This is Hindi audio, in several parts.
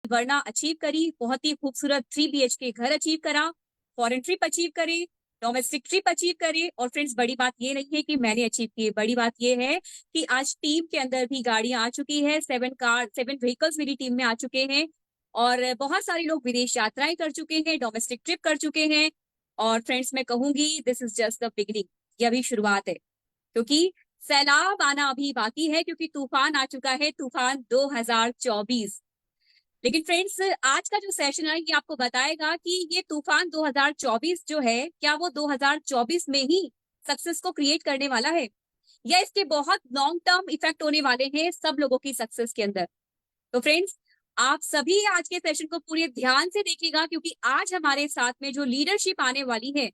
वरना अचीव करी, बहुत ही खूबसूरत 3 BHK घर अचीव करा, फॉरेन ट्रिप अचीव करे, डोमेस्टिक ट्रिप अचीव करे। और फ्रेंड्स बड़ी बात ये नहीं है कि मैंने अचीव की, बड़ी बात ये है कि आज टीम के अंदर भी गाड़ियां आ चुकी है, 7 व्हीकल्स मेरी टीम में आ चुके हैं और बहुत सारे लोग विदेश यात्राएं कर चुके हैं, डोमेस्टिक ट्रिप कर चुके हैं। और फ्रेंड्स मैं कहूंगी this is just the beginning, ये अभी शुरुआत है, क्योंकि सैलाब आना अभी बाकी है, क्योंकि तूफान आ चुका है, तूफान 2024। लेकिन फ्रेंड्स आज का जो सेशन है ये आपको बताएगा कि ये तूफान 2024 जो है, क्या वो 2024 में ही सक्सेस को क्रिएट करने वाला है, या इसके बहुत लॉन्ग टर्म इफेक्ट होने वाले हैं सब लोगों की सक्सेस के अंदर। तो फ्रेंड्स आप सभी आज के सेशन को पूरे ध्यान से देखिएगा, क्योंकि आज हमारे साथ में जो लीडरशिप आने वाली है,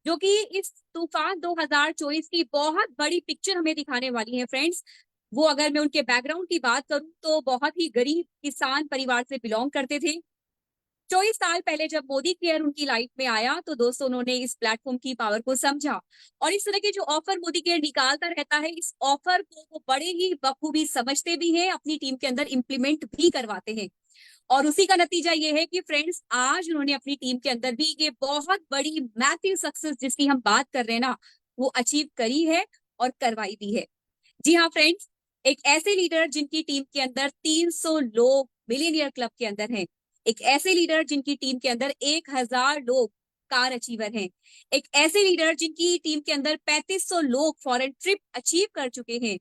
जो कि इस तूफान 2024 की बहुत बड़ी पिक्चर हमें दिखाने वाली है फ्रेंड्स। वो अगर मैं उनके बैकग्राउंड की बात करूं तो बहुत ही गरीब किसान परिवार से बिलोंग करते थे। 24 साल पहले जब मोदी केयर उनकी लाइफ में आया तो दोस्तों उन्होंने इस प्लेटफॉर्म की पावर को समझा, और इस तरह के जो ऑफर मोदी केयर निकालता रहता है, इस ऑफर को वो बड़े ही बखूबी समझते भी हैं, अपनी टीम के अंदर इंप्लीमेंट भी करवाते हैं। और उसी का नतीजा ये है कि फ्रेंड्स आज उन्होंने अपनी टीम के अंदर भी ये बहुत बड़ी मैसिव सक्सेस जिसकी हम बात कर रहे हैं ना, वो अचीव करी है और करवाई भी है। जी हाँ फ्रेंड्स, एक ऐसे लीडर जिनकी टीम के अंदर 300 लोग मिलियनियर क्लब के अंदर हैं, एक ऐसे लीडर जिनकी टीम के अंदर 1000 लोग कार अचीवर हैं, एक ऐसे लीडर जिनकी टीम के अंदर 3500 लोग फॉरेन ट्रिप अचीव कर चुके हैं।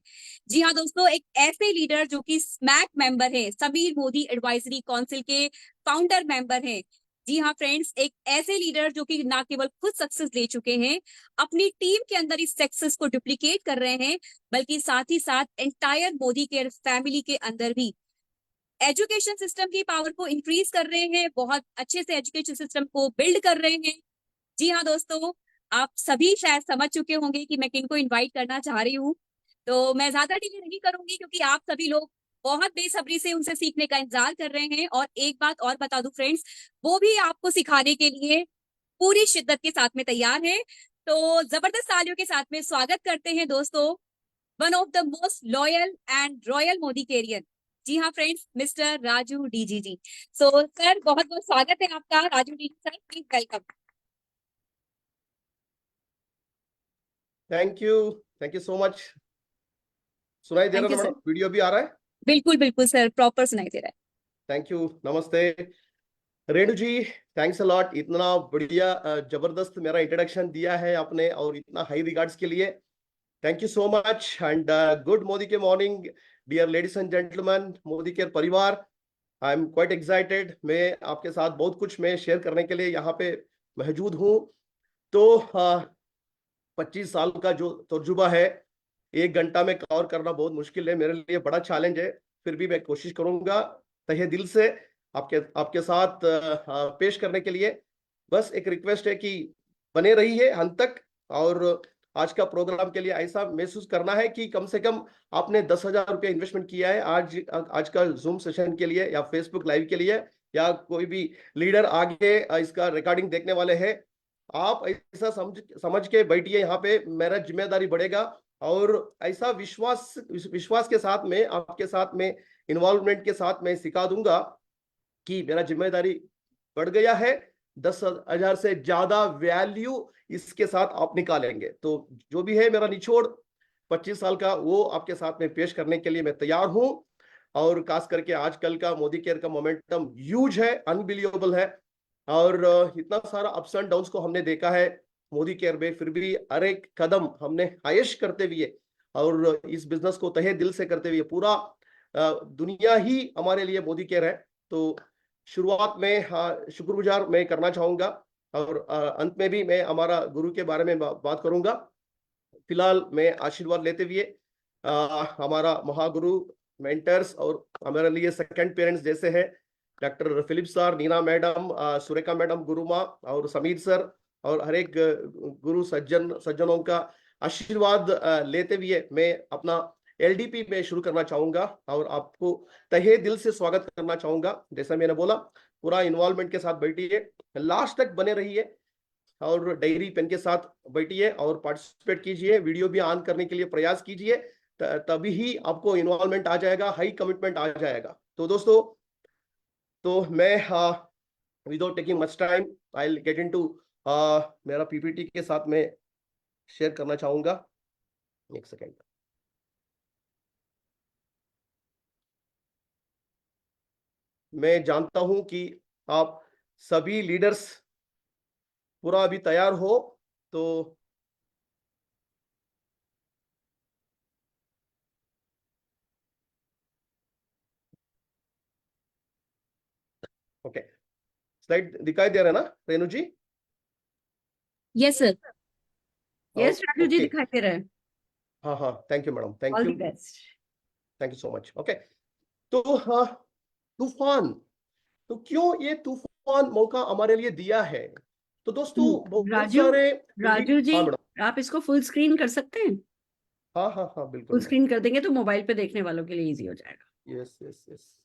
जी हाँ दोस्तों, एक ऐसे लीडर जो कि स्मैक मेंबर है, समीर मोदी एडवाइजरी काउंसिल के फाउंडर मेंबर हैं। जी हाँ फ्रेंड्स, एक ऐसे लीडर जो कि ना केवल खुद सक्सेस ले चुके हैं, अपनी टीम के अंदर इस सक्सेस को डुप्लीकेट कर रहे हैं, बल्कि साथ ही साथ एंटायर मोदी केयर फैमिली के अंदर भी एजुकेशन सिस्टम की पावर को इंक्रीज कर रहे हैं, बहुत अच्छे से एजुकेशन सिस्टम को बिल्ड कर रहे हैं। जी हाँ दोस्तों, आप सभी शायद समझ चुके होंगे कि मैं किनको इनवाइट करना चाह रही हूँ, तो मैं ज्यादा डिले नहीं करूंगी, क्योंकि आप सभी लोग बहुत बेसब्री से उनसे सीखने का इंतजार कर रहे हैं। और एक बात और बता दूं फ्रेंड्स, वो भी आपको सिखाने के लिए पूरी शिद्दत के साथ में तैयार है। तो जबरदस्त तालियों के साथ में स्वागत करते हैं दोस्तों, one of the most loyal and royal Modi career. जी हाँ friends, mister Raju DG ji. So sir बहुत बहुत स्वागत है आपका, Raju DG sir, please welcome. Thank you so much. सुनाई दे रहा थैंक है यू ना सर। मैडम? वीडियो भी आ रहा है? बिल्कुल बिल्कुल सर, प्रॉपर सुनाई दे रहा है। थैंक यू, नमस्ते रेणु जी। थैंक्स अ लॉट, इतना बढ़िया जबरदस्त मेरा इंट्रोडक्शन दिया है आपने, और इतना हाई रिगार्ड्स के लिए thank you so much. And good Modi के morning dear ladies and gentleman, Modi के परिवार। आई एम क्वाइट एक्साइटेड, मैं आपके साथ बहुत कुछ मैं शेयर करने के लिए यहाँ पे मौजूद हूँ। तो 25 साल का जो तजुर्बा है, 1 घंटा में कवर करना बहुत मुश्किल है, मेरे लिए बड़ा चैलेंज है। फिर भी मैं कोशिश करूंगा तहे दिल से आपके आपके साथ पेश करने के लिए। बस एक रिक्वेस्ट है कि बने रहिए अंत तक, और आज का प्रोग्राम के लिए ऐसा महसूस करना है कि कम से कम आपने 10,000 रुपया इन्वेस्टमेंट किया है आज का जूम सेशन के लिए या फेसबुक लाइव के लिए, या कोई भी लीडर आगे इसका रिकॉर्डिंग देखने वाले हैं। आप ऐसा समझ के बैठिए, यहाँ पे मेरा जिम्मेदारी बढ़ेगा, और ऐसा विश्वास के साथ में आपके साथ में इन्वॉल्वमेंट के साथ में सिखा दूंगा कि मेरा जिम्मेदारी बढ़ गया है। 10,000 से ज्यादा वैल्यू इसके साथ आप निकालेंगे। तो जो भी है मेरा निचोड़ 25 साल का, वो आपके साथ में पेश करने के लिए मैं तैयार हूं। और खास करके आजकल का मोदी केयर का मोमेंटम ह्यूज है, अनबिलीवेबल है, और इतना सारा अप्स एंड डाउन्स को हमने देखा है मोदी केयर में, फिर भी हर एक कदम हमने आयश करते हुए और इस बिजनेस को तहे दिल से करते हुए, पूरा दुनिया ही हमारे लिए मोदी केयर है। तो शुरुआत में शुक्रगुजार मैं करना चाहूंगा, और अंत में भी मैं हमारा गुरु के बारे में बात करूंगा। फिलहाल मैं आशीर्वाद लेते हुए हमारा महागुरु, मेंटर्स और हमारे लिए सेकंड पेरेंट्स जैसे हैं, doctor Philip sir, Neena madam, Surekha madam, Guruma और समीर सर, और हर एक गुरु सज्जनों का आशीर्वाद लेते हुए मैं अपना एलडीपी में शुरू करना चाहूंगा, और आपको तहे दिल से स्वागत करना चाहूंगा। जैसा मैंने बोला, पूरा इन्वॉल्वमेंट के साथ बैठिए, लास्ट तक बने रहिए, और डायरी पेन के साथ बैठिए और पार्टिसिपेट कीजिए, वीडियो भी ऑन करने के लिए प्रयास कीजिए, तभी ही आपको इन्वॉल्वमेंट आ जाएगा, हाई कमिटमेंट आ जाएगा। तो दोस्तों, तो मैं without taking much time I will get into मेरा पीपीटी के साथ में शेयर करना चाहूंगा। एक सेकेंड। मैं जानता हूं कि आप सभी लीडर्स पूरा अभी तैयार हो, तो ओके, स्लाइड दिखाई दे रहा है ना Renu ji? Yes sir. Yes Raju ji, okay, दिखाई दे रहा है। हाँ हाँ, thank you madam, thank all you, the best. Thank you so much. Okay, तो हाँ, तूफान, तो क्यों ये तूफान मौका हमारे लिए दिया है? तो दोस्तों बहुत राजू सारे राजू जी, हाँ मैडम, आप इसको फुल स्क्रीन कर सकते हैं? हाँ हाँ हाँ बिल्कुल फुल मैडम, स्क्रीन कर देंगे तो मोबाइल पे देखने वालों के लिए इजी हो जाएगा। Yes yes yes.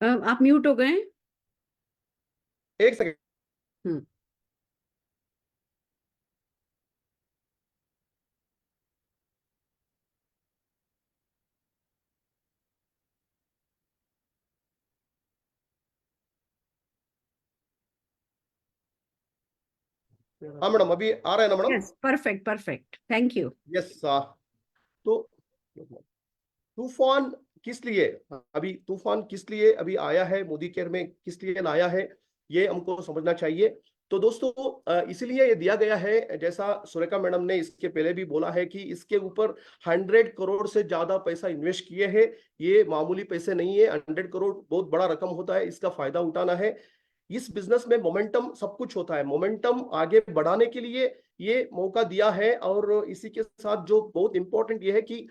आप म्यूट हो गए हैं। एक सेकेंड। हम्म। हाँ मैडम, अभी आ रहा है ना madam? Yes, perfect perfect, thank you. Yes, तो तूफान किस लिए, अभी तूफान किस लिए अभी आया है, मोदी केयर में किस लिए लाया है, ये हमको समझना चाहिए। तो दोस्तों इसलिए ये दिया गया है, जैसा सुरेखा मैडम ने इसके पहले भी बोला है कि इसके ऊपर 100 करोड़ से ज्यादा पैसा इन्वेस्ट किए हैं। ये मामूली पैसे नहीं है, 100 करोड़ बहुत बड़ा रकम होता है, इसका फायदा उठाना है। इस बिजनेस में मोमेंटम सब कुछ होता है, मोमेंटम आगे बढ़ाने के लिए ये मौका दिया है। और इसी के साथ जो बहुत इंपॉर्टेंट ये है कि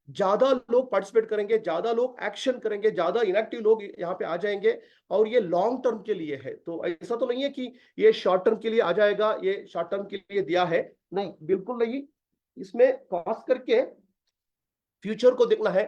ज्यादा लोग पार्टिसिपेट करेंगे, ज्यादा लोग एक्शन करेंगे, ज्यादा इनएक्टिव लोग यहाँ पे आ जाएंगे, और ये लॉन्ग टर्म के लिए है। तो ऐसा तो नहीं है कि ये शॉर्ट टर्म के लिए आ जाएगा, ये शॉर्ट टर्म के लिए दिया है, नहीं बिल्कुल नहीं। इसमें खास करके फ्यूचर को देखना है,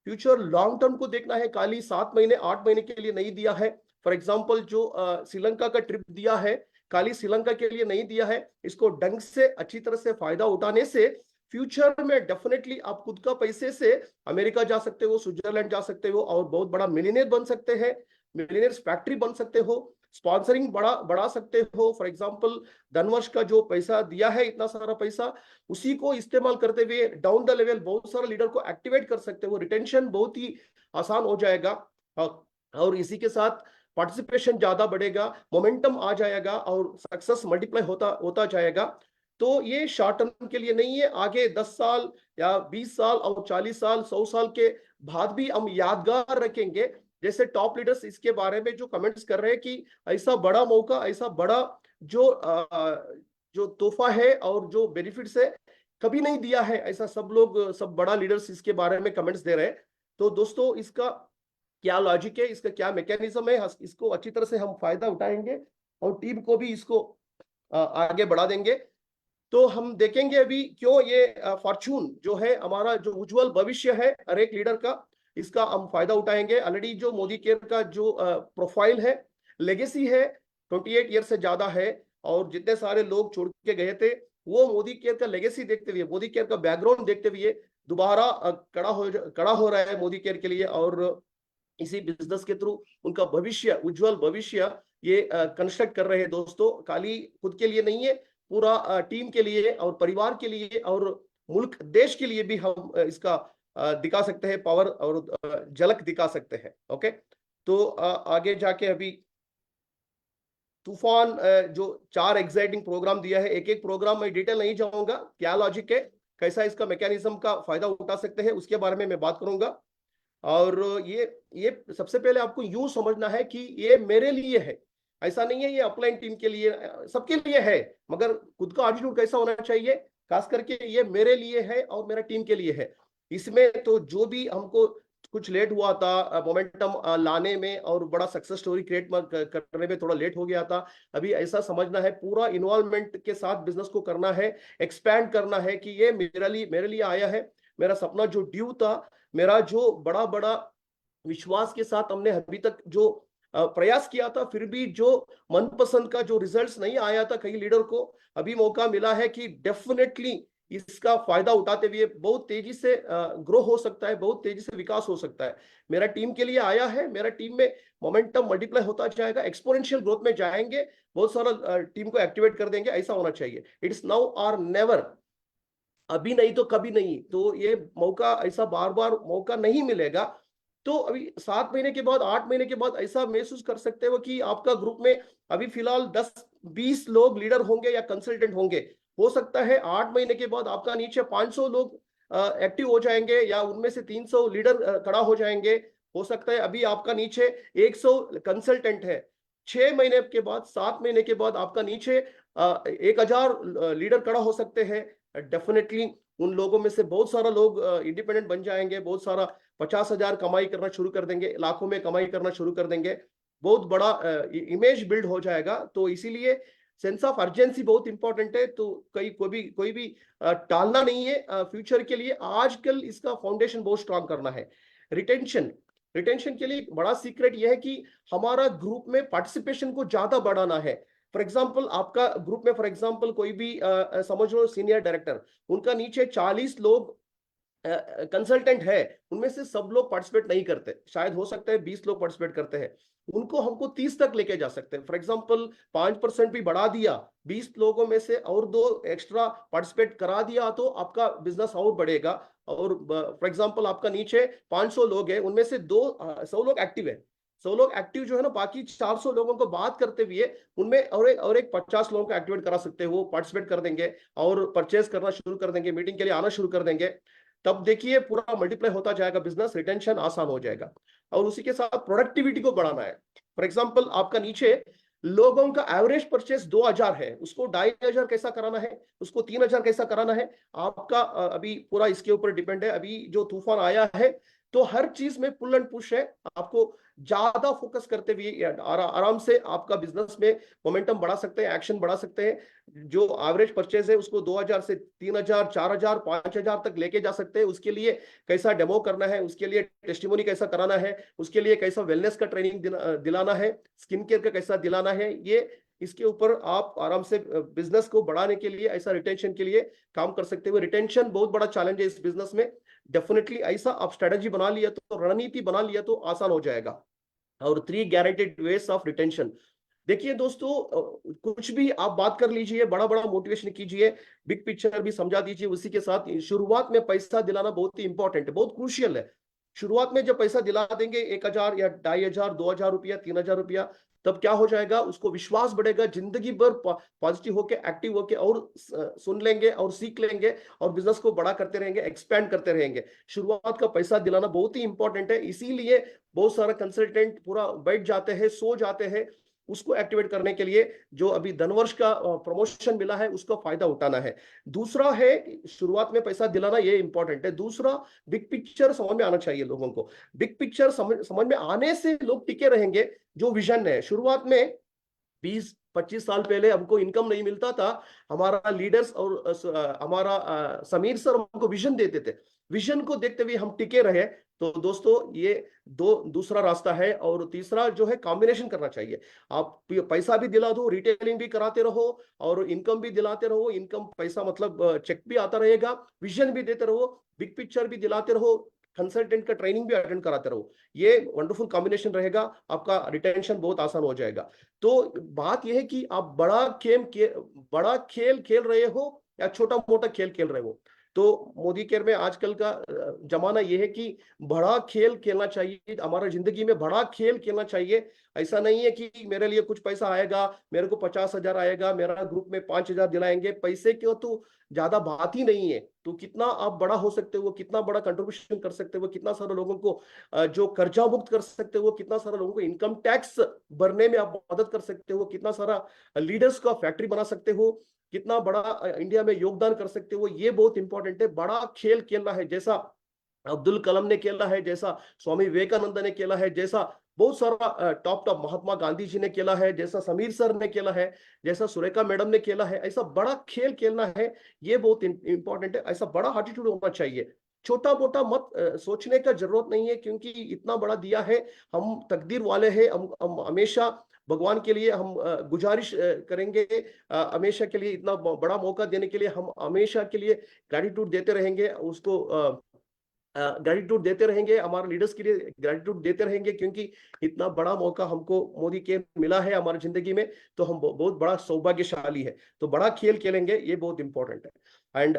फ्यूचर लॉन्ग टर्म को देखना है। खाली 7 महीने 8 महीने के लिए नहीं दिया है। फॉर एग्जाम्पल जो श्रीलंका का ट्रिप दिया है, खाली श्रीलंका के लिए नहीं दिया है, इसको ढंग से अच्छी तरह से फायदा उठाने से फ्यूचर में डेफिनेटली आप खुद का पैसे से अमेरिका जा सकते हो, स्विट्जरलैंड जा सकते हो, और बहुत बड़ा मिलियनेयर बन सकते हैं, मिलियनेयर्स फैक्ट्री बन सकते हो, स्पॉन्सरिंग बढ़ा सकते हो। फॉर एग्जाम्पल धनवर्ष का जो पैसा दिया है, इतना सारा पैसा, उसी को इस्तेमाल करते हुए डाउन द लेवल बहुत सारे लीडर को एक्टिवेट कर सकते हो, रिटेंशन बहुत ही आसान हो जाएगा, और इसी के साथ पार्टिसिपेशन ज्यादा बढ़ेगा, मोमेंटम आ जाएगा, और सक्सेस मल्टीप्लाई होता होता जाएगा। तो ये शॉर्ट टर्म के लिए नहीं है, आगे 10 साल या 20 साल और 40 साल 100 साल के बाद भी हम यादगार रखेंगे। जैसे टॉप लीडर्स इसके बारे में जो कमेंट्स कर रहे हैं कि ऐसा बड़ा मौका, ऐसा बड़ा जो जो तोहफा है और जो बेनिफिट्स है, कभी नहीं दिया है, ऐसा सब लोग, सब बड़ा लीडर्स इसके बारे में कमेंट्स दे रहे हैं। तो दोस्तों इसका क्या लॉजिक है, इसका क्या मैकेनिज्म है, इसको अच्छी तरह से हम फायदा उठाएंगे, और टीम को भी इसको आगे बढ़ा देंगे। तो हम देखेंगे अभी क्यों ये फॉर्चून जो है, हमारा जो उज्जवल भविष्य है हर एक लीडर का, इसका हम फायदा उठाएंगे। ऑलरेडी जो मोदी केयर का जो प्रोफाइल है, लेगेसी है, 28 ईयर से ज्यादा है, और जितने सारे लोग छोड़ के गए थे, वो मोदी केयर का लेगेसी देखते हुए, मोदी केयर का बैकग्राउंड देखते हुए दोबारा कड़ा हो रहा है मोदी केयर के लिए, और इसी बिजनेस के थ्रू उनका भविष्य, उज्जवल भविष्य ये कंस्ट्रक्ट कर रहे हैं। दोस्तों खाली खुद के लिए नहीं है, पूरा टीम के लिए और परिवार के लिए और मुल्क देश के लिए भी हम इसका दिखा सकते हैं पावर, और झलक दिखा सकते हैं। ओके, तो आगे जाके अभी तूफान जो 4 एक्साइटिंग प्रोग्राम दिया है, एक एक प्रोग्राम में डिटेल नहीं जाऊंगा, क्या लॉजिक है, कैसा इसका मैकेनिज्म का फायदा उठा सकते हैं, उसके बारे में मैं बात करूंगा। और ये सबसे पहले आपको यूं समझना है कि ये मेरे लिए है, ऐसा नहीं है ये अपलाइन टीम के लिए, सबके लिए है, मगर खुद का एटीट्यूड कैसा होना चाहिए, खास करके ये मेरे लिए है और मेरा टीम के लिए है। इसमें तो जो भी हमको कुछ लेट हुआ था मोमेंटम लाने में और बड़ा सक्सेस स्टोरी क्रिएट करने में थोड़ा लेट हो गया था। अभी ऐसा समझना है पूरा इन्वॉल्वमेंट के साथ बिजनेस को करना है, एक्सपैंड करना है कि ये मेरे लिए आया है। मेरा सपना जो ड्यू था, मेरा जो बड़ा बड़ा विश्वास के साथ हमने अभी तक जो प्रयास किया था, फिर भी जो मनपसंद का जो रिजल्ट्स नहीं आया था कई लीडर को, अभी मौका मिला है कि डेफिनेटली इसका फायदा उठाते हुए बहुत तेजी से ग्रो हो सकता है, बहुत तेजी से विकास हो सकता है। मेरा टीम के लिए आया है, मेरा टीम में मोमेंटम मल्टीप्लाई होता जाएगा, एक्सपोनेंशियल ग्रोथ में जाएंगे, बहुत सारा टीम को एक्टिवेट कर देंगे। ऐसा होना चाहिए। इट्स नाउ और नेवर, अभी नहीं तो कभी नहीं। तो ये मौका ऐसा बार बार मौका नहीं मिलेगा। तो अभी 7 महीने के बाद, 8 महीने के बाद ऐसा महसूस कर सकते हो कि आपका ग्रुप में अभी फिलहाल 10-20 लोग लीडर होंगे या कंसल्टेंट होंगे। हो सकता है 8 महीने के बाद आपका नीचे 500 लोग एक्टिव हो जाएंगे या उनमें से 300 लीडर खड़ा हो जाएंगे। हो सकता है अभी आपका नीचे 100 कंसल्टेंट है, 6 महीने के बाद, 7 महीने के बाद आपका नीचे 1000 लीडर खड़ा हो सकते हैं। डेफिनेटली उन लोगों में से बहुत सारा लोग इंडिपेंडेंट बन जाएंगे, बहुत सारा 50,000 कमाई करना शुरू कर देंगे, लाखों में कमाई करना शुरू कर देंगे, बहुत बड़ा इमेज बिल्ड हो जाएगा। तो इसीलिए सेंस ऑफ अर्जेंसी बहुत इंपॉर्टेंट है। तो कोई भी टालना नहीं है फ्यूचर के लिए। आजकल इसका फाउंडेशन बहुत स्ट्रांग करना है। रिटेंशन के लिए बड़ा सीक्रेट यह है कि हमारा ग्रुप में पार्टिसिपेशन को ज्यादा बढ़ाना है। फॉर एग्जाम्पल, आपका ग्रुप में फॉर एग्जाम्पल कोई भी समझ लो सीनियर डायरेक्टर, उनका नीचे 40 लोग कंसल्टेंट है, उनमें से सब लोग पार्टिसिपेट नहीं करते, शायद हो सकता है 20 लोग पार्टिसिपेट करते हैं। उनको हमको 30 तक लेके जा सकते हैं। फॉर एग्जांपल 5% भी बढ़ा दिया, 20 लोगों में से और 2 एक्स्ट्रा पार्टिसिपेट करा दिया, तो आपका बिजनेस और बढ़ेगा। और फॉर एग्जांपल आपका नीचे 500 लोग हैं, उनमें से 100 लोग एक्टिव है। 100 लोग एक्टिव जो है ना, बाकी 400 लोगों को बात करते हुए उनमें और एक 50 लोगों को एक्टिवेट करा सकते हो, पार्टिसिपेट कर देंगे और परचेज करना शुरू कर देंगे, मीटिंग के लिए आना शुरू कर देंगे। तब देखिए पूरा मल्टीप्लाई होता जाएगा बिजनेस, रिटेंशन आसान हो जाएगा। और उसी के साथ प्रोडक्टिविटी को बढ़ाना है। फॉर एग्जांपल आपका नीचे लोगों का एवरेज परचेस 2000 है, उसको 2500 कैसा कराना है, उसको 3000 कैसा कराना है, आपका अभी पूरा इसके ऊपर डिपेंड है। अभी जो तूफान आया है तो हर चीज में पुल एंड पुश है। आपको ज्यादा फोकस करते हुए आराम से आपका बिजनेस में मोमेंटम बढ़ा सकते हैं, एक्शन बढ़ा सकते हैं। जो एवरेज परचेज है उसको 2000 से 3000, 4000, 5000 तक लेके जा सकते हैं। उसके लिए कैसा डेमो करना है, उसके लिए टेस्टिमोनी कैसा कराना है, उसके लिए कैसा वेलनेस का ट्रेनिंग दिलाना है, स्किन केयर का कैसा दिलाना है, ये इसके ऊपर आप आराम से बिजनेस को बढ़ाने के लिए, ऐसा रिटेंशन के लिए काम कर सकते हो। रिटेंशन बहुत बड़ा चैलेंज है इस बिजनेस में। डेफिनेटली ऐसा आप स्ट्रेटेजी बना लिया तो, रणनीति बना लिया तो आसान हो जाएगा। और 3 गारंटेड वेज ऑफ रिटेंशन। देखिए दोस्तों, कुछ भी आप बात कर लीजिए, बड़ा बड़ा मोटिवेशन कीजिए, बिग पिक्चर भी समझा दीजिए। उसी के साथ शुरुआत में पैसा दिलाना बहुत ही इंपॉर्टेंट है, बहुत क्रूशियल है। शुरुआत में जब पैसा दिला देंगे 1000 या 2500, 2000 रुपया, 3000 रुपया, तब क्या हो जाएगा, उसको विश्वास बढ़ेगा, जिंदगी भर पॉजिटिव होके, एक्टिव होके और सुन लेंगे और सीख लेंगे और बिजनेस को बड़ा करते रहेंगे, एक्सपैंड करते रहेंगे। शुरुआत का पैसा दिलाना बहुत ही इंपॉर्टेंट है। इसीलिए बहुत सारा कंसल्टेंट पूरा बैठ जाते हैं, सो जाते हैं। उसको एक्टिवेट करने के लिए जो अभी धनवर्ष का प्रमोशन मिला है उसका फायदा उठाना है। दूसरा है शुरुआत में पैसा दिलाना, ये इंपॉर्टेंट है। दूसरा, बिग पिक्चर समझ में आना चाहिए लोगों को। बिग पिक्चर समझ में आने से लोग टिके रहेंगे। जो विजन है, शुरुआत में 20-25 साल पहले हमको इनकम नहीं मिलता था, हमारा लीडर्स और हमारा समीर सर हमको विजन देते थे, विजन को देखते हुए हम टिके रहे। तो दोस्तों ये दूसरा रास्ता है। और तीसरा जो है, कॉम्बिनेशन करना चाहिए। आप पैसा भी दिला दो, रिटेलिंग भी कराते रहो और इनकम भी दिलाते रहो। इनकम पैसा मतलब चेक भी आता रहेगा, विजन भी देते रहो, बिग पिक्चर भी दिलाते रहो, कंसल्टेंट का ट्रेनिंग भी अटेंड कराते रहो। ये वंडरफुल कॉम्बिनेशन रहेगा, आपका रिटेंशन बहुत आसान हो जाएगा। तो बात यह है कि आप बड़ा खेल खेल रहे हो या छोटा मोटा खेल खेल रहे हो। तो मोदी केयर में आजकल का जमाना यह है कि बड़ा खेल खेलना चाहिए, हमारा जिंदगी में बड़ा खेल खेलना चाहिए। ऐसा नहीं है कि मेरे लिए कुछ पैसा आएगा, मेरे को 50,000 आएगा, मेरा ग्रुप में 5,000 दिलाएंगे, पैसे क्यों तो ज्यादा बात ही नहीं है। तो कितना आप बड़ा हो सकते हो, कितना बड़ा कंट्रीब्यूशन कर सकते हो, कितना सारे लोगों को जो कर्जा मुक्त कर सकते हो, कितना सारा लोगों को इनकम टैक्स भरने में आप मदद कर सकते हो, कितना सारा लीडर्स का फैक्ट्री बना सकते हो, कितना बड़ा इंडिया में योगदान कर सकते हो, ये बहुत इंपॉर्टेंट है। बड़ा खेल खेलना है। जैसा अब्दुल कलाम ने केला है, जैसा स्वामी विवेकानंद ने केला है, जैसा बहुत सारा टॉप टॉप महात्मा गांधी जी ने केला है, जैसा समीर सर ने केला है, जैसा सुरेखा मैडम ने केला है। ऐसा बड़ा खेल खेलना है, ये बहुत इंपॉर्टेंट है। ऐसा बड़ा एटीट्यूड होना चाहिए, छोटा मोटा मत सोचने का जरूरत नहीं है, क्योंकि इतना बड़ा दिया है, हम तकदीर वाले हैं। हम हमेशा भगवान के लिए हम गुजारिश करेंगे, हमेशा के लिए इतना बड़ा मौका देने के लिए हम हमेशा के लिए ग्रेटिट्यूड देते रहेंगे, उसको ग्रेटिट्यूड देते रहेंगे, हमारे लीडर्स के लिए ग्रेटिट्यूड देते रहेंगे, क्योंकि इतना बड़ा मौका हमको मोदी के मिला है हमारी जिंदगी में, तो हम बहुत बड़ा सौभाग्यशाली है। तो बड़ा खेल खेलेंगे, ये बहुत इंपॉर्टेंट है। एंड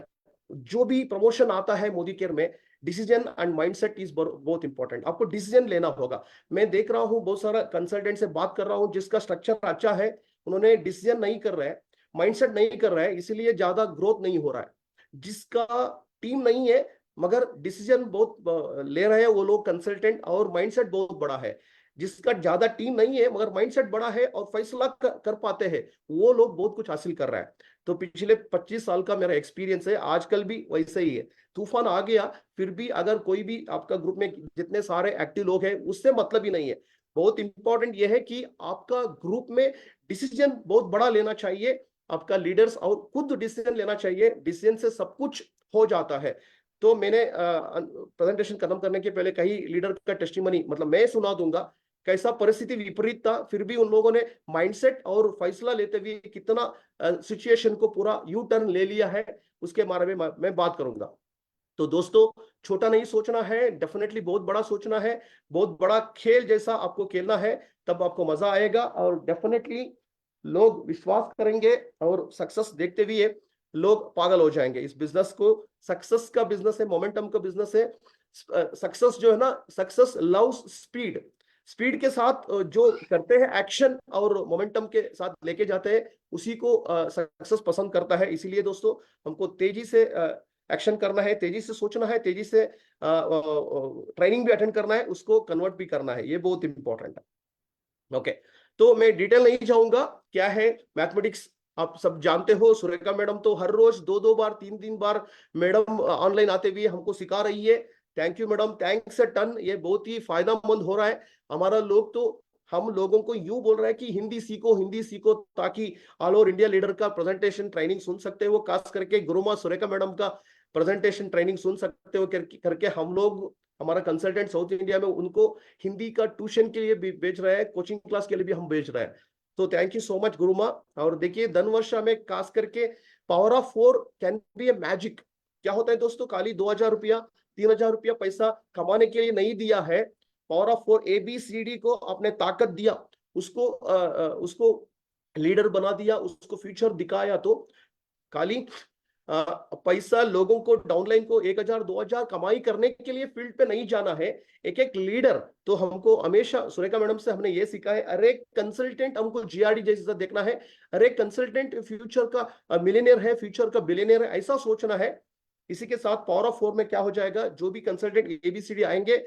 जो भी प्रमोशन आता है मोदी केयर में, डिसीजन एंड माइंडसेट इज बहुत इंपॉर्टेंट। आपको डिसीजन लेना होगा। मैं देख रहा हूं बहुत सारा कंसल्टेंट से बात कर रहा हूं, जिसका स्ट्रक्चर अच्छा है, उन्होंने डिसीजन नहीं कर रहे हैं, माइंडसेट नहीं कर रहे हैं, इसीलिए ज्यादा ग्रोथ नहीं हो रहा है। जिसका टीम नहीं है मगर डिसीजन बहुत ले रहे हैं वो लोग कंसल्टेंट, और माइंडसेट बहुत बड़ा है। जिसका ज्यादा टीम नहीं है मगर माइंडसेट बड़ा है और फैसला कर पाते हैं, वो लोग बहुत कुछ हासिल कर रहा है। तो पिछले 25 साल का मेरा एक्सपीरियंस है, आजकल भी वैसे ही है। तूफान आ गया, फिर भी अगर कोई भी आपका ग्रुप में जितने सारे एक्टिव लोग हैं, उससे मतलब ही नहीं है। बहुत इंपॉर्टेंट यह है कि आपका ग्रुप में डिसीजन बहुत बड़ा लेना चाहिए, आपका लीडर्स और खुद डिसीजन लेना चाहिए। डिसीजन से सब कुछ हो जाता है। तो मैंने प्रेजेंटेशन खत्म करने के पहले कई लीडर का टेस्टिमनी मतलब मैं सुना दूंगा, कैसा परिस्थिति विपरीत था, फिर भी उन लोगों ने माइंडसेट और फैसला लेते हुए कितना सिचुएशन को पूरा यू टर्न ले लिया है, उसके बारे में मैं बात करूंगा। तो दोस्तों, छोटा नहीं सोचना है, डेफिनेटली बहुत बड़ा सोचना है। बहुत बड़ा खेल जैसा आपको खेलना है, तब आपको मजा आएगा और डेफिनेटली लोग विश्वास करेंगे, और सक्सेस देखते हुए लोग पागल हो जाएंगे। इस बिजनेस को सक्सेस का बिजनेस है, मोमेंटम का बिजनेस है। सक्सेस जो है ना, सक्सेस लव्स स्पीड। स्पीड के साथ जो करते हैं एक्शन और मोमेंटम के साथ लेके जाते हैं, उसी को सक्सेस पसंद करता है। इसीलिए दोस्तों, हमको तेजी से एक्शन करना है, तेजी से सोचना है, तेजी से ट्रेनिंग भी अटेंड करना है, उसको कन्वर्ट भी करना है। ये बहुत इंपॉर्टेंट है। ओके, तो मैं डिटेल नहीं जाऊंगा। क्या है मैथमेटिक्स, आप सब जानते हो। सुरेखा मैडम तो हर रोज 2-2 बार 3-3 बार मैडम ऑनलाइन आते हुए हमको सिखा रही है। Thank you madam, thanks a ton. ये बहुत ही फायदेमंद हो रहा है हमारा लोग। तो हम लोगों को यूं बोल रहा है कि हिंदी सीखो, हिंदी सीखो, ताकि ऑल ओवर इंडिया लीडर का प्रेजेंटेशन ट्रेनिंग सुन सकते हो। खास करके गुरुमा सुरेखा मैडम का प्रेजेंटेशन ट्रेनिंग सुन सकते हो करके हम लोग, हमारा कंसल्टेंट साउथ इंडिया में, उनको हिंदी का ट्यूशन के लिए भी भेज रहे हैं, कोचिंग क्लास के लिए भी हम भेज रहे हैं। तो थैंक यू सो मच गुरुमा। और देखिए, धनवर्षा में खास करके power of 4 can be a magic. क्या होता है दोस्तों, खाली 2000 रुपया 3000 रुपया पैसा कमाने के लिए नहीं दिया है। पावर ऑफ 4 ABCD को आपने ताकत दिया, उसको लीडर बना दिया, उसको फ्यूचर दिखाया। तो खाली पैसा लोगों को डाउनलाइन को 1000 2000 कमाई करने के लिए फील्ड पे नहीं जाना है। एक एक लीडर, तो हमको हमेशा सुरेखा मैडम से हमने ये सीखा है, अरे कंसल्टेंट हमको GRD जैसा देखना है। अरे कंसल्टेंट फ्यूचर का मिलियनियर है, फ्यूचर का बिलियनियर है, ऐसा सोचना है। इसी के साथ पावर ऑफ 4 में क्या हो जाएगा, जो भी कंसल्टेंट ABCD आएंगे,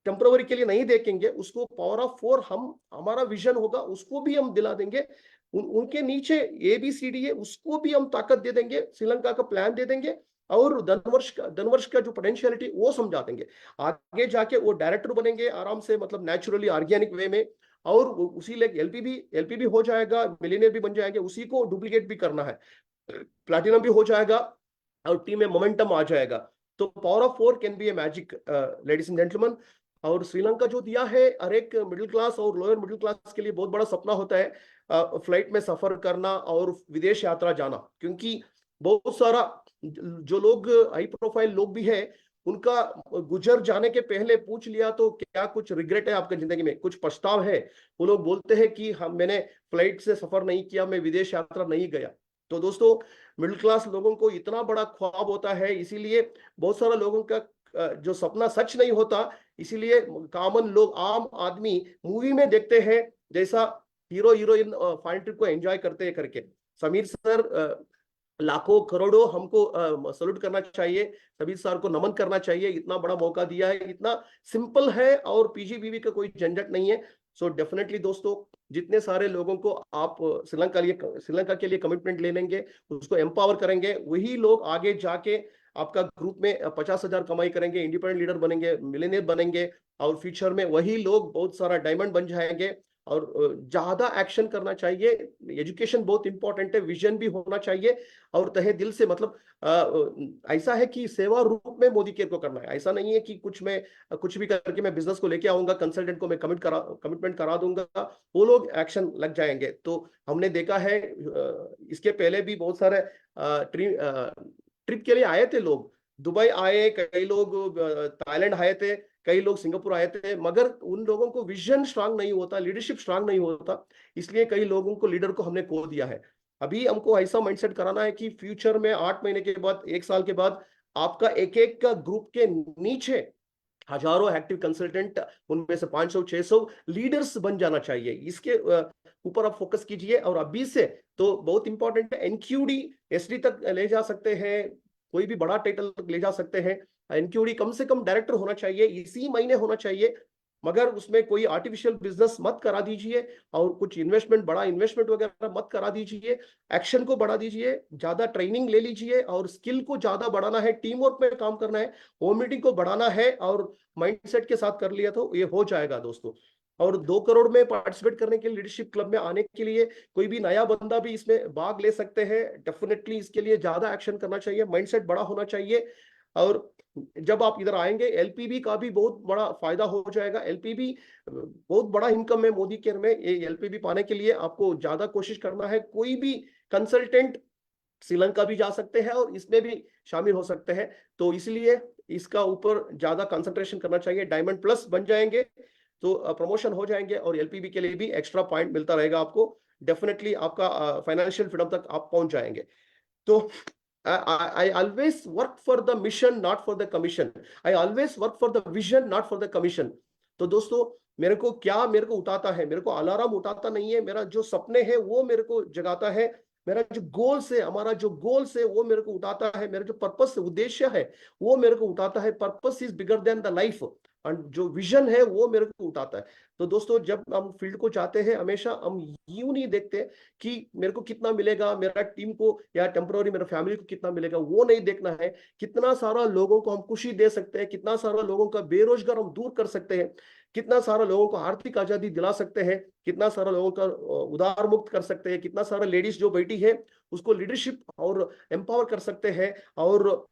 टेम्पररी के लिए नहीं देखेंगे, उसको पावर ऑफ 4 हम, हमारा विजन होगा, उसको भी हम दिला देंगे। उनके नीचे ABCD है, उसको भी हम ताकत दे देंगे, श्रीलंका का प्लान दे देंगे, और धनवर्ष का जो पोटेंशियलिटी वो समझा देंगे। आगे जाके वो डायरेक्टर बनेंगे आराम से, मतलब नेचुरली ऑर्गेनिक वे में, और उसी लेके LP भी हो जाएगा, मिलियनियर भी बन जाएंगे। उसी को डुप्लीकेट भी करना है, प्लैटिनम भी हो जाएगा, और टीम में मोमेंटम आ जाएगा। तो power of 4 can be a magic, ladies and gentleman. और श्रीलंका जो दिया है, हर एक मिडिल क्लास और लोअर मिडिल क्लास के लिए बहुत बड़ा सपना होता है, फ्लाइट में सफर करना और विदेश यात्रा जाना। क्योंकि बहुत सारा जो लोग हाई प्रोफाइल लोग भी है, उनका गुजर जाने के पहले पूछ लिया तो क्या कुछ रिग्रेट है आपकी जिंदगी में, कुछ पछताव है। वो लोग बोलते हैं कि मैंने फ्लाइट से सफर नहीं किया, मैं विदेश यात्रा नहीं गया। तो दोस्तों, मिडिल क्लास लोगों को इतना बड़ा ख्वाब होता है, इसीलिए बहुत सारा लोगों का जो सपना सच नहीं होता। इसीलिए कॉमन लोग, आम आदमी मूवी में देखते हैं, जैसा हीरो हीरोइन फाइन ट्रिप को एंजॉय करते हैं करके। समीर सर लाखों करोड़ों हमको सल्यूट करना चाहिए, समीर सर को नमन करना चाहिए। इतना बड़ा मौका दिया है, इतना सिंपल है, और PGBV का कोई झंझट नहीं है। सो डेफिनेटली दोस्तों, जितने सारे लोगों को आप श्रीलंका के लिए कमिटमेंट ले लेंगे, उसको एम्पावर करेंगे, वही लोग आगे जाके आपका ग्रुप में 50,000 कमाई करेंगे, इंडिपेंडेंट लीडर बनेंगे, मिलियनेयर बनेंगे, और फ्यूचर में वही लोग बहुत सारा डायमंड बन जाएंगे। और ज्यादा एक्शन करना चाहिए, एजुकेशन बहुत इंपॉर्टेंट है, विजन भी होना चाहिए, और तहे दिल से मतलब ऐसा है कि सेवा रूप में मोदी केयर को करना है। ऐसा नहीं है कि कुछ भी करके मैं बिजनेस को लेके आऊंगा, कंसल्टेंट को मैं कमिटमेंट करा दूंगा, वो लोग एक्शन लग जाएंगे। तो हमने देखा है इसके पहले भी बहुत सारे ट्रिप के लिए आए थे लोग, दुबई आए, कई लोग थाईलैंड आए थे, कई लोग सिंगापुर आए थे, मगर उन लोगों को विजन स्ट्रांग नहीं होता, लीडरशिप स्ट्रांग नहीं होता, इसलिए कई लोगों को, लीडर को हमने खो दिया है। अभी हमको ऐसा माइंडसेट कराना है कि फ्यूचर में 8 महीने के बाद, 1 साल के बाद, आपका एक एक का ग्रुप के नीचे हजारों एक्टिव कंसल्टेंट, उनमें से 500-600 लीडर्स बन जाना चाहिए। इसके ऊपर आप फोकस कीजिए। और अभी से तो बहुत इंपॉर्टेंट है, एनक्यूडी एसडी तक ले जा सकते हैं, कोई भी बड़ा टाइटल तक ले जा सकते हैं। एनक्यूडी कम से कम डायरेक्टर होना चाहिए, इसी महीने होना चाहिए, मगर उसमें कोई आर्टिफिशियल बिजनेस मत करा दीजिए, और कुछ इन्वेस्टमेंट, बड़ा इन्वेस्टमेंट वगैरह मत करा दीजिए। एक्शन को बढ़ा दीजिए, ज्यादा ट्रेनिंग ले लीजिए, और स्किल को ज्यादा बढ़ाना है, टीम वर्क में काम करना है, होम मीटिंग को बढ़ाना है, और माइंडसेट के साथ कर लिया तो ये हो जाएगा दोस्तों। और 2 करोड़ में पार्टिसिपेट करने के लिए, लीडरशिप क्लब में आने के लिए कोई भी नया बंदा भी इसमें भाग ले सकते हैं। डेफिनेटली इसके लिए ज्यादा एक्शन करना चाहिए, माइंडसेट बड़ा होना चाहिए। और जब आप इधर आएंगे, एलपीबी का भी बहुत बड़ा फायदा हो जाएगा। एलपीबी बहुत बड़ा इनकम है मोदी केयर में। ये एलपीबी पाने के लिए आपको ज्यादा कोशिश करना है। कोई भी कंसल्टेंट श्रीलंका भी जा सकते हैं और इसमें भी शामिल हो सकते हैं, तो इसलिए इसका ऊपर ज्यादा कंसंट्रेशन करना चाहिए। डायमंड प्लस बन जाएंगे तो प्रमोशन हो जाएंगे, और एलपीबी के लिए भी एक्स्ट्रा पॉइंट मिलता रहेगा आपको। डेफिनेटली आपका फाइनेंशियल फ्रीडम तक आप पहुंच जाएंगे। तो I always work for the mission, not for the commission. I always work for the vision, not for the commission. तो दोस्तों, मेरे को उठाता है, मेरे को अलार्म उठाता नहीं है, मेरा जो सपने हैं वो मेरे को जगाता है, मेरा जो गोल्स है, हमारा जो गोल्स है वो मेरे को उठाता है, मेरा जो पर्पस है, उद्देश्य है, वो मेरे को उठाता है। Purpose is bigger than the life, और जो विजन है वो मेरे को उठाता है। तो दोस्तों, जब हम फील्ड को चाहते हैं, हमेशा हम यूं नहीं देखते कि मेरे को कितना मिलेगा, मेरा टीम को या टेम्पररी मेरा फैमिली को कितना मिलेगा, वो नहीं देखना है। कितना सारा लोगों को हम खुशी दे सकते हैं, कितना सारा लोगों का बेरोजगार हम दूर कर सकते हैं, कितना सारा लोगों को आर्थिक आजादी दिला सकते हैं, कितना सारा लोगों का उधार मुक्त कर सकते हैं, कितना सारा लेडीज जो बैठी है उसको लीडरशिप और एम्पावर कर सकते हैं, और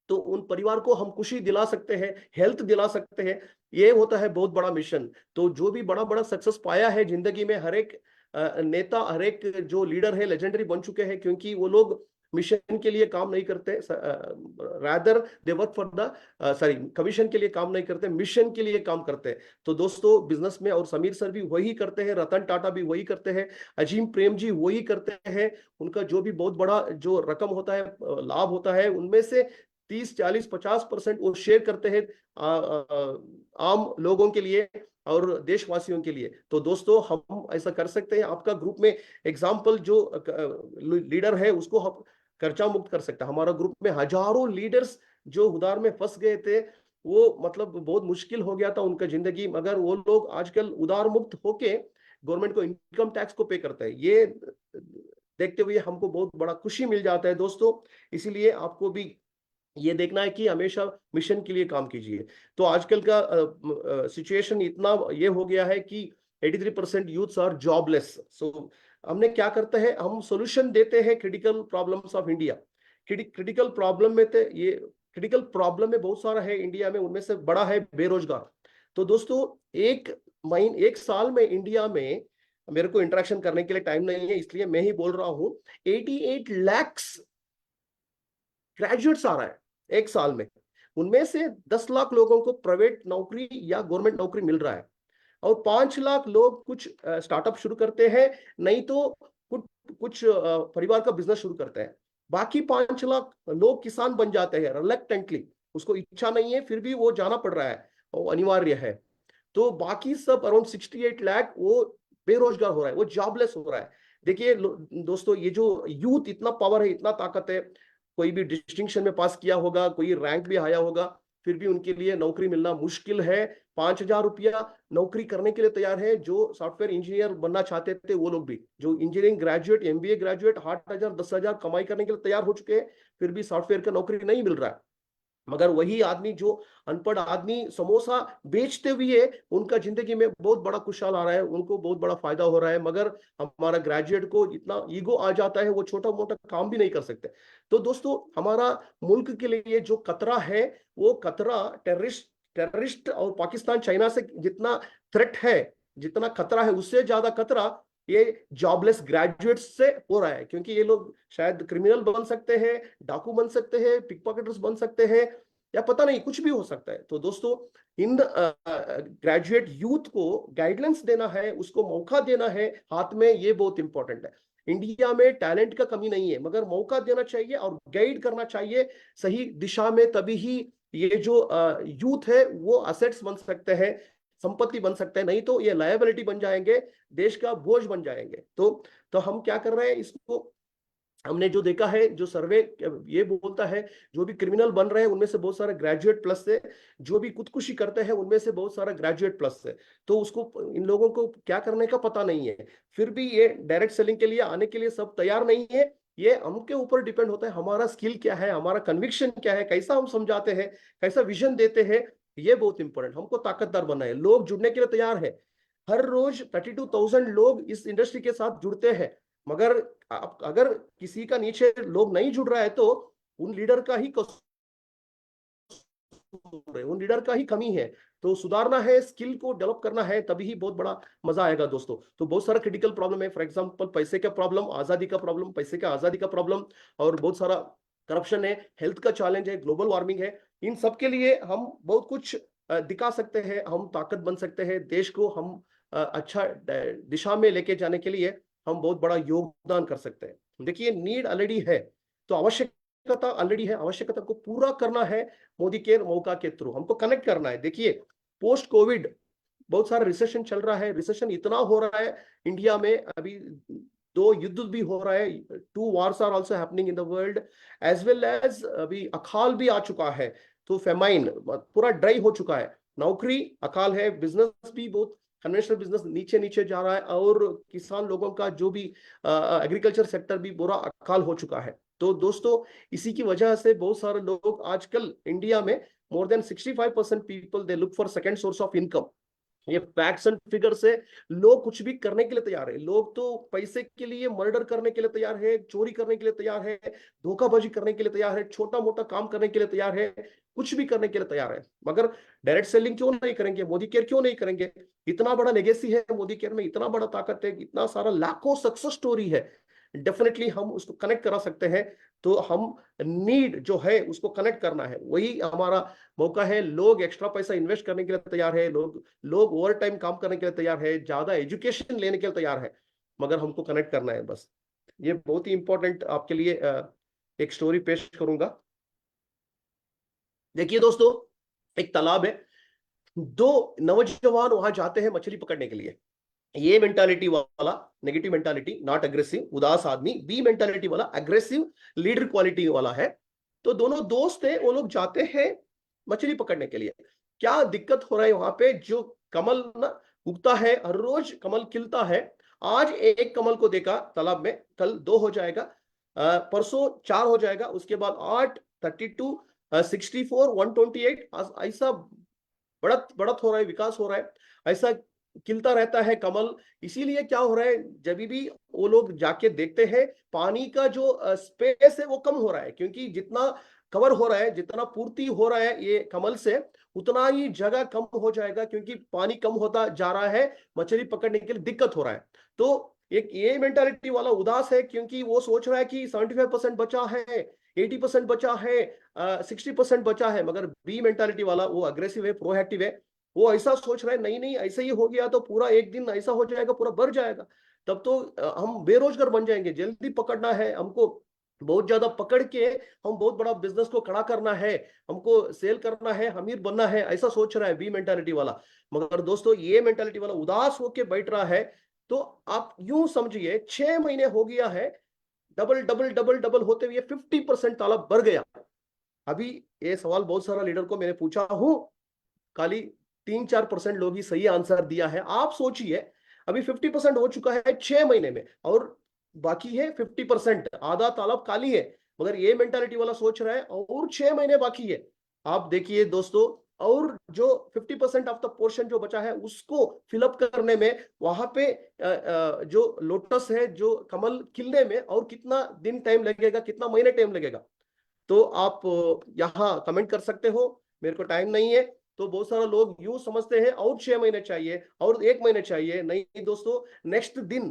तो उन परिवार को हम खुशी दिला सकते हैं, हेल्थ दिला सकते हैं। ये होता है बहुत बड़ा मिशन। तो जो भी बड़ा बड़ा सक्सेस पाया है जिंदगी में, हर एक नेता, हर एक जो लीडर है, लेजेंडरी बन चुके हैं, क्योंकि वो लोग मिशन के लिए काम नहीं करते, rather they work for the commission के लिए काम नहीं करते, मिशन के लिए काम करते हैं। तो दोस्तों, बिजनेस में और समीर सर भी वही करते हैं, रतन टाटा भी वही करते हैं, अजीम प्रेम जी वही करते हैं। उनका जो भी बहुत बड़ा जो रकम होता है, लाभ होता है, उनमें से 30, 40, 50% वो शेयर करते हैं आम लोगों के लिए और देशवासियों के लिए। तो दोस्तों, हम ऐसा कर सकते हैं। आपका ग्रुप में एग्जाम्पल जो लीडर है उसको हम कर्जा मुक्त कर सकते हैं। हमारा ग्रुप में हजारों लीडर्स जो उधार में फंस गए थे, वो मतलब बहुत मुश्किल हो गया था उनका जिंदगी, मगर वो लोग आजकल उधार मुक्त होके गवर्नमेंट को इनकम टैक्स को पे करते हैं। ये देखते हुए हमको बहुत बड़ा खुशी मिल जाता है दोस्तों। इसीलिए आपको भी ये देखना है कि हमेशा मिशन के लिए काम कीजिए। तो आजकल का सिचुएशन इतना ये हो गया है कि 83% यूथ्स आर जॉबलेस। सो हमने क्या करते हैं, हम सॉल्यूशन देते हैं critical problems of India. Critical problem में ये क्रिटिकल प्रॉब्लम में बहुत सारा है इंडिया में, उनमें से बड़ा है बेरोजगार। तो दोस्तों, एक साल में इंडिया में, मेरे को इंटरेक्शन करने के लिए टाइम नहीं है इसलिए मैं ही बोल रहा हूं, 88 लाख ग्रेजुएट्स आ रहा है एक साल में। उनमें से 10 लाख लोगों को प्राइवेट नौकरी या गवर्नमेंट नौकरी मिल रहा है, और 5 लाख लोग कुछ स्टार्टअप शुरू करते हैं, नहीं तो कुछ परिवार का बिजनेस शुरू करते हैं। बाकी 5 लाख लोग किसान बन जाते हैं रिलक्टेंटली, उसको इच्छा नहीं है फिर भी वो जाना पड़ रहा है, वो अनिवार्य है। तो बाकी सब अराउंड 68 लाख वो बेरोजगार हो रहा है, वो जॉबलेस हो रहा है। देखिए दोस्तों, ये जो यूथ इतना पावर है, इतना ताकत है, कोई भी डिस्टिंक्शन में पास किया होगा, कोई रैंक भी आया होगा, फिर भी उनके लिए नौकरी मिलना मुश्किल है। 5,000 रुपया नौकरी करने के लिए तैयार है। जो सॉफ्टवेयर इंजीनियर बनना चाहते थे वो लोग भी, जो इंजीनियरिंग ग्रेजुएट, MBA ग्रेजुएट 8,000 10,000 कमाई करने के लिए तैयार हो चुके हैं, फिर भी सॉफ्टवेयर का नौकरी नहीं मिल रहा है। मगर वही आदमी जो अनपढ़ आदमी समोसा बेचते हुए उनका जिंदगी में बहुत बड़ा खुशहाल आ रहा है, उनको बहुत बड़ा फायदा हो रहा है। मगर हमारा ग्रेजुएट को इतना ईगो आ जाता है, वो छोटा मोटा काम भी नहीं कर सकते। तो दोस्तों, हमारा मुल्क के लिए जो खतरा है, वो खतरा टेररिस्ट और पाकिस्तान चाइना से जितना थ्रेट है, जितना खतरा है, उससे ज्यादा खतरा ये जॉबलेस ग्रेजुएट्स से हो रहा है। क्योंकि ये लोग शायद क्रिमिनल बन सकते हैं, डाकू बन सकते हैं, पिकपॉकेटर्स बन सकते हैं, या पता नहीं कुछ भी हो सकता है। तो दोस्तों, इन ग्रेजुएट यूथ को गाइडलाइंस देना है, उसको मौका देना है हाथ में, ये बहुत इंपॉर्टेंट है। इंडिया में टैलेंट का कमी नहीं है, मगर मौका देना चाहिए और गाइड करना चाहिए सही दिशा में। तभी ही ये जो यूथ है वो असेट्स बन सकते हैं, संपत्ति बन सकते हैं, नहीं तो ये लायबिलिटी बन जाएंगे, देश का बोझ बन जाएंगे। तो हम क्या कर रहे हैं, इसको हमने जो देखा है, जो सर्वे ये बोलता है, जो भी क्रिमिनल बन रहे हैं उनमें से बहुत सारे ग्रेजुएट प्लस से, जो भी खुदकुशी करते हैं उनमें से बहुत सारा ग्रेजुएट प्लस से। तो उसको, इन लोगों को क्या करने का पता नहीं है, फिर भी ये डायरेक्ट सेलिंग के लिए आने के लिए सब तैयार नहीं है। ये हमके ऊपर डिपेंड होता है, हमारा स्किल क्या है, हमारा कन्विक्शन क्या है, कैसा हम समझाते हैं, कैसा विजन देते हैं, ये बहुत इंपॉर्टेंट। हमको ताकतदार बनना है। लोग जुड़ने के लिए तैयार है। हर रोज 32,000 लोग इस इंडस्ट्री के साथ जुड़ते हैं, मगर अगर किसी का नीचे लोग नहीं जुड़ रहा है तो उन लीडर का ही कसूर है, उन लीडर का ही कमी है। तो सुधारना है, स्किल को डेवलप करना है, तभी ही बहुत बड़ा मजा आएगा दोस्तों। तो बहुत सारा क्रिटिकल प्रॉब्लम है, फॉर एग्जांपल पैसे का प्रॉब्लम, आजादी का प्रॉब्लम, पैसे का आजादी का प्रॉब्लम, और बहुत सारा करप्शन है, हेल्थ का चैलेंज है, ग्लोबल वार्मिंग है। इन सब के लिए हम बहुत कुछ दिखा सकते हैं, हम ताकत बन सकते हैं। देश को हम अच्छा दिशा में लेके जाने के लिए हम बहुत बड़ा योगदान कर सकते हैं। देखिए, नीड ऑलरेडी है, तो आवश्यकता ऑलरेडी है, आवश्यकता को पूरा करना है। मोदी केयर मौका के थ्रू हमको कनेक्ट करना है। देखिए, पोस्ट कोविड बहुत सारा रिसेशन चल रहा है, रिसेशन इतना हो रहा है इंडिया में, अभी 2 युद्ध भी हो रहा है, 2 wars are also happening in the world, as well as अभी अकाल भी आ चुका है। तो फेमाइन पूरा ड्राई हो चुका है, नौकरी अकाल है, बिजनेस भी बहुत, कन्वेंशनल बिजनेस नीचे नीचे जा रहा है, और किसान लोगों का जो भी एग्रीकल्चर सेक्टर भी बुरा अकाल हो चुका है। तो दोस्तों, इसी की वजह से बहुत सारे लोग आजकल इंडिया में, more than 65% people they look for second source of income. ये फैक्ट्स एंड फिगर से लोग कुछ भी करने के लिए तैयार है। लोग तो पैसे के लिए मर्डर करने के लिए तैयार है, चोरी करने के लिए तैयार है, धोखाबाजी करने के लिए तैयार है, छोटा मोटा काम करने के लिए तैयार है, कुछ भी करने के लिए तैयार है। मगर डायरेक्ट सेलिंग क्यों नहीं करेंगे, मोदी केयर क्यों नहीं करेंगे? इतना बड़ा लेगेसी है मोदी केयर में, इतना बड़ा ताकत है, इतना सारा लाखों सक्सेस स्टोरी है। डेफिनेटली हम उसको कनेक्ट करा सकते हैं। तो हम नीड जो है उसको कनेक्ट करना है, वही हमारा मौका है। लोग एक्स्ट्रा पैसा इन्वेस्ट करने के लिए तैयार है, लोग ओवर टाइम काम करने के लिए तैयार है, ज्यादा एजुकेशन लेने के लिए तैयार है, मगर हमको कनेक्ट करना है बस। ये बहुत ही इंपॉर्टेंट आपके लिए एक स्टोरी पेश करूंगा। देखिए दोस्तों, एक तालाब है, 2 नौजवान वहां जाते हैं मछली पकड़ने के लिए। ये मेंटालिटी वाला नेगेटिव मेंटालिटी, नॉट अग्रेसिव, उदास आदमी। बी मेंटालिटी वाला अग्रेसिव, लीडर क्वालिटी वाला है। तो दोनों दोस्त है, वो लोग जाते हैं मछली पकड़ने के लिए। क्या दिक्कत हो रहा है वहां पे, जो कमल ना उगता है, हर रोज कमल खिलता है। आज एक कमल को देखा तालाब में, कल 2 हो जाएगा, परसों 4 हो जाएगा, उसके बाद 8, 32, 64, 128, ऐसा बढ़त बढ़त हो रहा है, विकास हो रहा है, ऐसा खिलता रहता है कमल। इसीलिए क्या हो रहा है, जब भी वो लोग जाके देखते हैं, पानी का जो स्पेस है वो कम हो रहा है, क्योंकि जितना कवर हो रहा है, जितना पूर्ति हो रहा है ये कमल से, उतना ही जगह कम हो जाएगा, क्योंकि पानी कम होता जा रहा है, मछली पकड़ने के लिए दिक्कत हो रहा है। तो एक ये मेंटालिटी वाला उदास है, क्योंकि वो सोच रहा है कि 75% बचा है, 80% बचा है, 60% बचा है। मगर बी मेंटालिटी वाला वो अग्रेसिव है, प्रोएक्टिव है, वो ऐसा सोच रहा है, नहीं नहीं, ऐसे ही हो गया तो पूरा एक दिन ऐसा हो जाएगा, पूरा बढ़ जाएगा, तब तो हम बेरोजगार बन जाएंगे। जल्दी पकड़ना है हमको, बहुत ज्यादा पकड़ के हम बहुत बड़ा बिजनेस को खड़ा करना है, हमको सेल करना है, अमीर बनना है, ऐसा सोच रहा है बी मेंटालिटी वाला। मगर दोस्तों, ये मेंटालिटी वाला उदास होके बैठ रहा है। तो आप यूं समझिए, 6 महीने हो गया है, डबल डबल डबल डबल होते हुए 50% तालाब बढ़ गया। अभी ये सवाल बहुत सारा लीडर को मैंने पूछा हूं, खाली 3-4% लोग ही सही आंसर दिया है। आप सोचिए अभी 50% हो चुका है 6 महीने में, और बाकी है 50%, आधा तालाब खाली है। मगर ये मेंटालिटी वाला सोच रहा है और 6 महीने बाकी है। आप देखिए दोस्तों, और जो 50% ऑफ द पोर्शन जो बचा है उसको फिलअप करने में, वहां पे जो लोटस है, जो कमल खिलने में और कितना दिन टाइम लगेगा, कितना महीने टाइम लगेगा, तो आप यहाँ कमेंट कर सकते हो। मेरे को टाइम नहीं है। तो बहुत सारे लोग यूं समझते हैं और 6 महीने चाहिए और 1 महीने चाहिए। नहीं दोस्तों, नेक्स्ट दिन,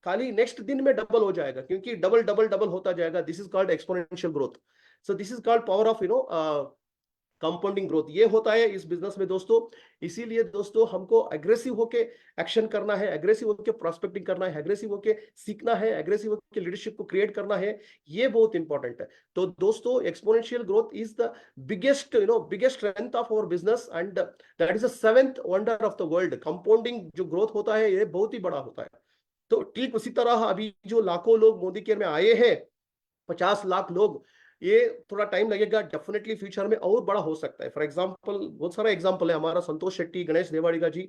खाली नेक्स्ट दिन में डबल हो जाएगा, क्योंकि डबल डबल डबल होता जाएगा। This is called exponential growth. So this is called power of compounding growth. ये होता है इस बिजनेस में दोस्तों। इसीलिए दोस्तों हमको एग्रेसिव होके एक्शन करना है, एग्रेसिव होके प्रोस्पेक्टिंग करना है, एग्रेसिव होके सीखना है, एग्रेसिव होके लीडरशिप को क्रिएट करना है। ये बहुत इंपॉर्टेंट है। तो दोस्तों, exponential growth is the biggest biggest strength of our business, and that is the 7th wonder of the world. Compounding जो ग्रोथ होता है ये बहुत ही बड़ा होता है। तो ठीक उसी तरह अभी जो लाखों लोग मोदी केयर में आए हैं, 50 लाख लोग, ये थोड़ा टाइम लगेगा, डेफिनेटली फ्यूचर में और बड़ा हो सकता है। फॉर एग्जांपल, बहुत सारा एग्जांपल है। हमारा संतोष शेट्टी, गणेश देवाड़िका जी,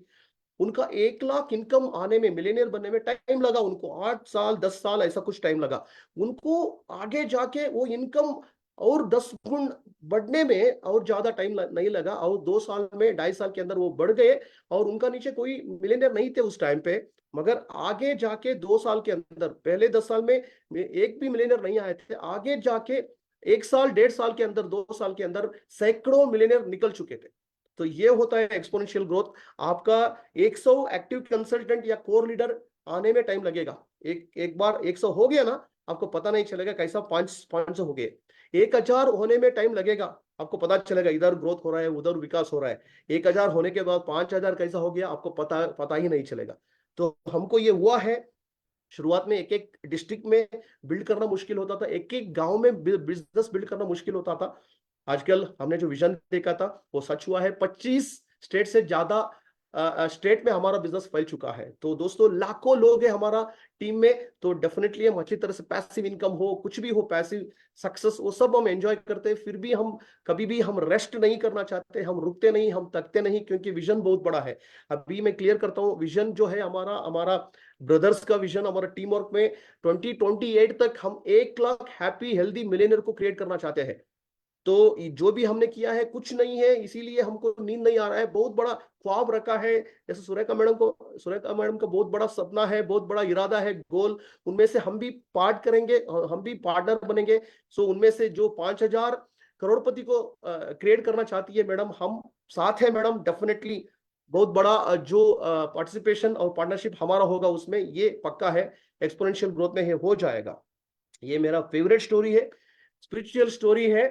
उनका 1 लाख इनकम आने में, मिलियनियर बनने में टाइम लगा उनको, 8 साल 10 साल ऐसा कुछ टाइम लगा उनको। आगे जाके वो इनकम और 10 गुण बढ़ने में और ज्यादा टाइम नहीं लगा, और 2 साल में, 2.5 साल के अंदर वो बढ़ गए। और उनका नीचे कोई मिलियनियर नहीं थे उस टाइम पे, मगर आगे जाके 2 साल के अंदर, पहले 10 साल में एक भी मिलियनियर नहीं आए थे, आगे जाके 1 साल 1.5 साल के अंदर, 2 साल के अंदर सैकड़ों मिलियनियर निकल चुके थे। तो ये होता है एक्सपोनेंशियल ग्रोथ। आपका 100 एक्टिव कंसल्टेंट या कोर लीडर आने में टाइम लगेगा। एक बार 100 हो गया ना, आपको पता नहीं चलेगा कैसा 500 हो गए। 1000 होने में टाइम लगेगा, आपको पता चलेगा इधर ग्रोथ हो रहा है, उधर विकास हो रहा है। 1000 होने के बाद 5000 कैसा हो गया, आपको पता ही नहीं चलेगा। तो हमको ये हुआ है, शुरुआत में एक एक डिस्ट्रिक्ट में बिल्ड करना मुश्किल होता था, एक एक गांव में बिजनेस बिल्ड करना मुश्किल होता था। आजकल हमने जो विजन देखा था वो सच हुआ है। 25 स्टेट से ज्यादा स्टेट में हमारा बिजनेस फैल चुका है। तो दोस्तों, लाखों लोग हैं हमारा टीम में। तो डेफिनेटली हम अच्छी तरह से, पैसिव इनकम हो, कुछ भी हो, पैसिव सक्सेस, वो सब हम एंजॉय करते हैं। फिर भी हम कभी भी हम रेस्ट नहीं करना चाहते, हम रुकते नहीं, हम थकते नहीं, क्योंकि विजन बहुत बड़ा है। अभी मैं क्लियर करता हूँ, विजन जो है हमारा, हमारा ब्रदर्स का विजन, हमारा टीम वर्क में 2028 तक हम 1 लाख हैप्पी हेल्दी मिलियनियर को क्रिएट करना चाहते हैं। तो जो भी हमने किया है कुछ नहीं है, इसीलिए हमको नींद नहीं आ रहा है। बहुत बड़ा ख्वाब रखा है, जैसे सुरेखा मैडम का बहुत बड़ा सपना है, बहुत बड़ा इरादा है, गोल। उनमें से हम भी पार्ट करेंगे, हम भी पार्टनर बनेंगे। सो उनमें से जो 5000 करोड़पति को क्रिएट करना चाहती है मैडम, हम साथ हैं मैडम। डेफिनेटली बहुत बड़ा जो पार्टिसिपेशन और पार्टनरशिप हमारा होगा उसमें, ये पक्का है। एक्सपोनेंशियल ग्रोथ में हो जाएगा। ये मेरा फेवरेट स्टोरी है, स्पिरिचुअल स्टोरी है।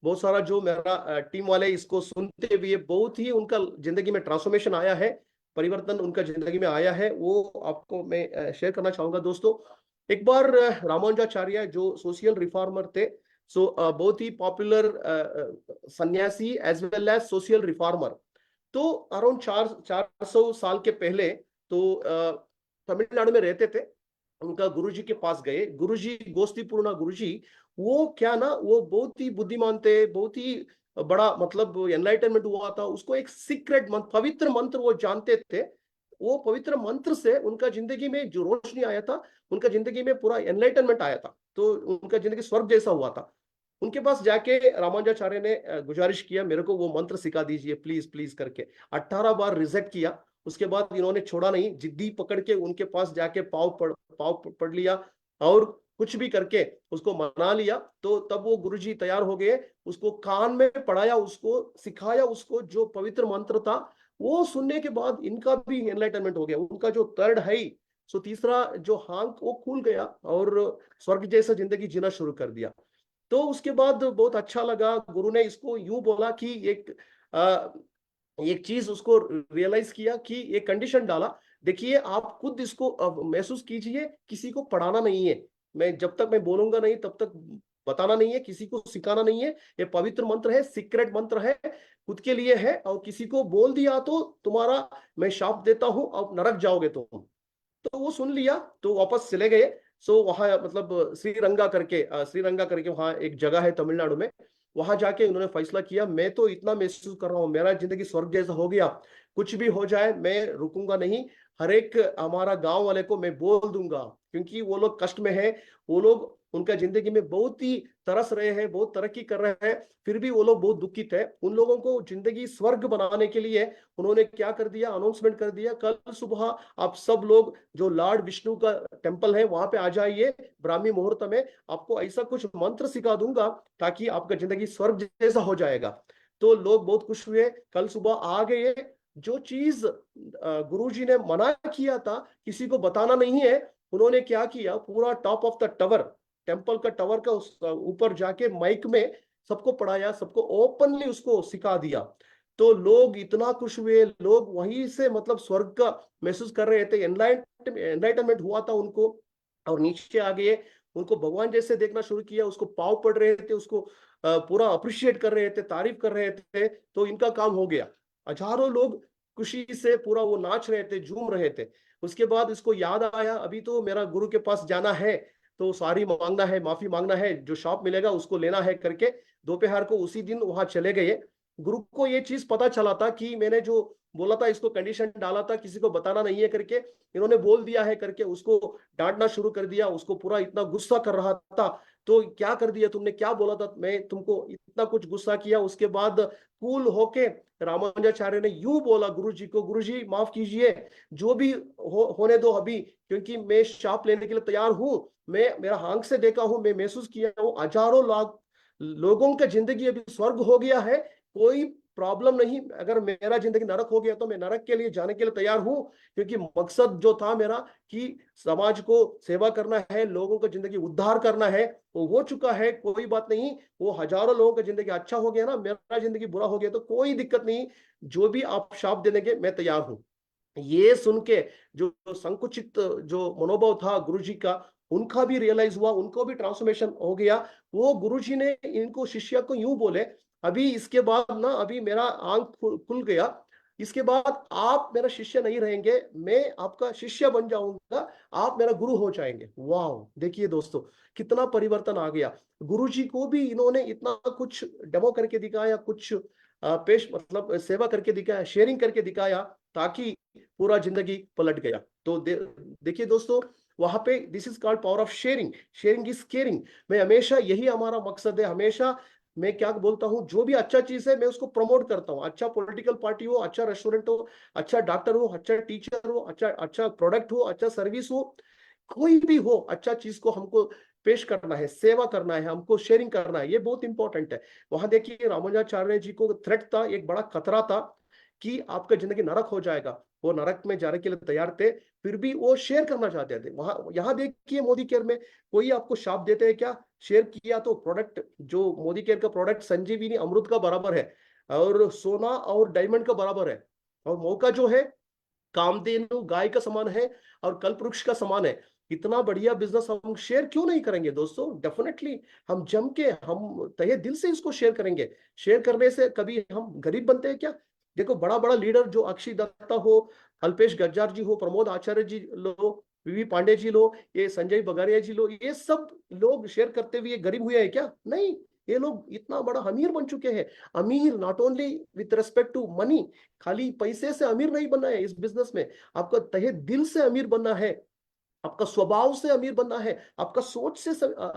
बहुत सारा जो मेरा टीम वाले इसको सुनते हुए बहुत ही उनका जिंदगी में ट्रांसफॉर्मेशन आया है, परिवर्तन उनका जिंदगी में आया है, वो आपको मैं शेयर करना चाहूंगा दोस्तों। एक बार रामानुजाचार्य जो सोशल रिफॉर्मर थे, सो बहुत ही पॉपुलर सन्यासी as well as social reformer. तो अराउंड 400 साल के पहले तो तमिलनाडु में रहते थे। उनका गुरुजी के पास गए, गुरुजी गोस्तीपूर्णा गुरुजी, वो क्या ना, वो बहुत ही बुद्धिमान थे, बहुत ही बड़ा मतलब एनलाइटनमेंट हुआ था। उसको एक सीक्रेट मंत्र, पवित्र मंत्र वो जानते थे। वो पवित्र मंत्र से उनका जिंदगी में जो रोशनी आया था, उनका जिंदगी में पूरा एनलाइटनमेंट आया था। तो उनका जिंदगी स्वर्ग जैसा हुआ था। उनके पास जाके रामानुजाचार्य ने गुजारिश किया, मेरे को वो मंत्र सिखा दीजिए प्लीज प्लीज करके। 18 बार रिजेक्ट किया। उसके बाद इन्होंने छोड़ा नहीं, जिद्दी पकड़ के उनके पास जाके पाव पढ़ लिया और कुछ भी करके उसको मना लिया। तो तब वो गुरुजी तैयार हो गए, उसको कान में पढ़ाया, उसको सिखाया, उसको जो पवित्र मंत्र था वो सुनने के बाद इनका भी एनलाइटनमेंट हो गया। उनका जो थर्ड है, सो तीसरा जो हांक, वो खुल गया और स्वर्ग जैसा जिंदगी जीना शुरू कर दिया। तो उसके बाद बहुत अच्छा लगा। गुरु ने इसको यूं बोला कि एक चीज उसको रियलाइज किया, कि एक कंडीशन डाला, देखिए आप खुद इसको महसूस कीजिए, किसी को पढ़ाना नहीं है। मैं जब तक मैं बोलूंगा नहीं तब तक बताना नहीं है, किसी को सिखाना नहीं है। ये पवित्र मंत्र है, सीक्रेट मंत्र है, खुद के लिए है। और किसी को बोल दिया तो तुम्हारा मैं शाप देता हूं, अब नरक जाओगे तुम। तो वो सुन लिया, तो वापस चले गए। सो वहां मतलब श्रीरंगा करके वहां एक जगह है तमिलनाडु में, वहां जाके उन्होंने फैसला किया, मैं तो इतना महसूस कर रहा हूँ, मेरा जिंदगी स्वर्ग जैसा हो गया, कुछ भी हो जाए मैं रुकूंगा नहीं, हर एक हमारा गांव वाले को मैं बोल दूंगा, क्योंकि वो लोग कष्ट में है, वो लोग उनका जिंदगी में बहुत ही तरस रहे हैं, बहुत तरक्की कर रहे हैं, फिर भी वो लोग बहुत दुखित है। उन लोगों को जिंदगी स्वर्ग बनाने के लिए उन्होंने क्या कर दिया, अनाउंसमेंट कर दिया, कल सुबह आप सब लोग जो लॉर्ड विष्णु का टेम्पल है वहां पे आ जाइए, ब्राह्मी मुहूर्त में आपको ऐसा कुछ मंत्र सिखा दूंगा ताकि आपका जिंदगी स्वर्ग जैसा हो जाएगा। तो लोग बहुत खुश हुए, कल सुबह आ गए। जो चीज गुरुजी ने मना किया था किसी को बताना नहीं है, उन्होंने क्या किया, पूरा top of the tower, temple का टावर का ऊपर जाके माइक में सबको पढ़ाया, सबको ओपनली उसको सिखा दिया। तो लोग इतना खुश हुए, लोग वहीं से मतलब स्वर्ग का महसूस कर रहे थे, एनलाइटमेंट हुआ था उनको, और नीचे आ गए, उनको भगवान जैसे देखना शुरू किया, उसको पाव पड़ रहे थे, उसको पूरा अप्रिशिएट कर रहे थे, तारीफ कर रहे थे। तो इनका काम हो गया, हजारों लोग खुशी से पूरा वो नाच रहे थे, झूम रहे थे। उसके बाद इसको याद आया, अभी तो मेरा गुरु के पास जाना है, तो सॉरी मांगना है, माफी मांगना है, जो शॉप मिलेगा उसको लेना है करके दोपहर को उसी दिन वहां चले गए। गुरु को ये चीज पता चला था कि मैंने जो बोला था, इसको कंडीशन डाला था किसी को बताना नहीं है करके, इन्होंने बोल दिया है करके उसको डांटना शुरू कर दिया, उसको पूरा इतना गुस्सा कर रहा था। तो क्या कर दिया तुमने, क्या बोला था, मैं तुमको इतना कुछ गुस्सा किया। उसके बाद कूल होके रामानुजाचार्य ने यूं बोला गुरु जी को, गुरु जी माफ कीजिए, जो भी होने दो अभी, क्योंकि मैं शाप लेने के लिए तैयार हूं, मैं मेरा आंख से देखा हूं, मैं महसूस किया हूं, हजारों लाख लोगों का जिंदगी अभी स्वर्ग हो गया है, कोई प्रॉब्लम नहीं। अगर मेरा जिंदगी नरक हो गया तो मैं नरक के लिए जाने के लिए तैयार हूं, क्योंकि मकसद जो था मेरा कि समाज को सेवा करना है, लोगों का जिंदगी उद्धार करना है, वो हो चुका है, कोई बात नहीं। वो हजारों लोगों का जिंदगी अच्छा हो गया ना, मेरा जिंदगी बुरा हो गया तो कोई दिक्कत नहीं, जो भी आप शाप देंगे मैं तैयार हूं। ये सुन के जो संकुचित जो मनोभाव था गुरुजी का, उनका भी रियलाइज हुआ, उनको भी ट्रांसफॉर्मेशन हो गया। वो गुरुजी ने इनको शिष्य को यूं बोले, अभी इसके बाद ना, अभी मेरा आंख खुल गया, इसके बाद आप मेरा शिष्य नहीं रहेंगे, मैं आपका शिष्य बन जाऊंगा, आप मेरा गुरु हो जाएंगे। वाह, देखिए दोस्तों कितना परिवर्तन आ गया। गुरुजी को भी इन्होंने इतना कुछ डेमो करके दिखाया, कुछ पेश मतलब सेवा करके दिखाया, शेयरिंग करके दिखाया, ताकि पूरा जिंदगी पलट गया। तो देखिए दोस्तों, वहां पे this is called power of sharing, sharing is caring. मैं हमेशा यही हमारा मकसद है, हमेशा मैं क्या बोलता हूं, जो भी अच्छा चीज है मैं उसको प्रमोट करता हूं, अच्छा पॉलिटिकल पार्टी हो, अच्छा रेस्टोरेंट हो, अच्छा डॉक्टर हो, अच्छा टीचर हो, अच्छा अच्छा प्रोडक्ट हो, अच्छा सर्विस हो, कोई भी हो, अच्छा चीज को हमको पेश करना है, सेवा करना है, हमको शेयरिंग करना है, ये बहुत इंपॉर्टेंट है। वहां देखिए रामानुजाचार्य जी को थ्रेट था, एक बड़ा खतरा था कि आपका जिंदगी नरक हो जाएगा, वो नरक में जाने के लिए तैयार थे, फिर भी वो शेयर करना चाहते थे। वहां यहाँ देखिए मोदी केयर में कोई आपको शाप देते हैं क्या, शेयर किया तो प्रोडक्ट, जो मोदी केयर का प्रोडक्ट संजीवनी अमृत का बराबर है, और सोना और डायमंड का बराबर है, और मौका जो है कामधेनु गाय का समान है, और कल्पवृक्ष का समान है। इतना बढ़िया बिजनेस हम शेयर क्यों नहीं करेंगे दोस्तों, डेफिनेटली हम जम के, हम तहे दिल से इसको शेयर करेंगे। शेयर करने से कभी हम गरीब बनते हैं क्या। देखो बड़ा बड़ा लीडर जो अक्षय दत्ता हो, अल्पेश गज्जार जी हो, प्रमोद आचार्य जी लो, वीवी पांडे जी लो, ये संजय बगारिया जी लो, ये सब लोग शेयर करते हुए गरीब हुए हैं क्या, नहीं। ये लोग इतना बड़ा अमीर बन चुके हैं। अमीर not only with respect to money, खाली पैसे से अमीर नहीं बनना है इस बिजनेस में, आपका तहे दिल से अमीर बनना है, आपका स्वभाव से अमीर बनना है, आपका सोच से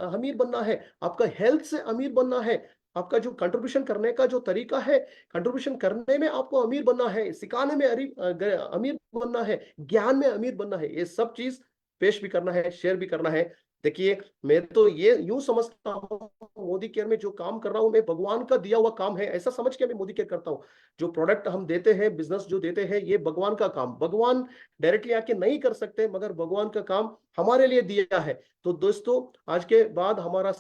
अमीर बनना है, आपका हेल्थ से अमीर बनना है, आपका जो कंट्रीब्यूशन करने का जो तरीका है, कंट्रीब्यूशन करने में आपको अमीर बनना है, सिखाने में अमीर बनना है, ज्ञान में अमीर बनना है, ये सब चीज पेश भी करना है, शेयर भी करना है। देखिए मैं तो ये यूं समझता हूँ, मोदी केयर में जो काम कर रहा हूं मैं, भगवान का दिया हुआ काम है, ऐसा समझ के मैं मोदी केयर करता हूँ। जो प्रोडक्ट हम देते हैं, बिजनेस जो देते हैं, ये भगवान का काम, भगवान डायरेक्टली आके नहीं कर सकते, मगर भगवान का काम हमारे लिए दिया है। तो दोस्तों आज के बाद हमारा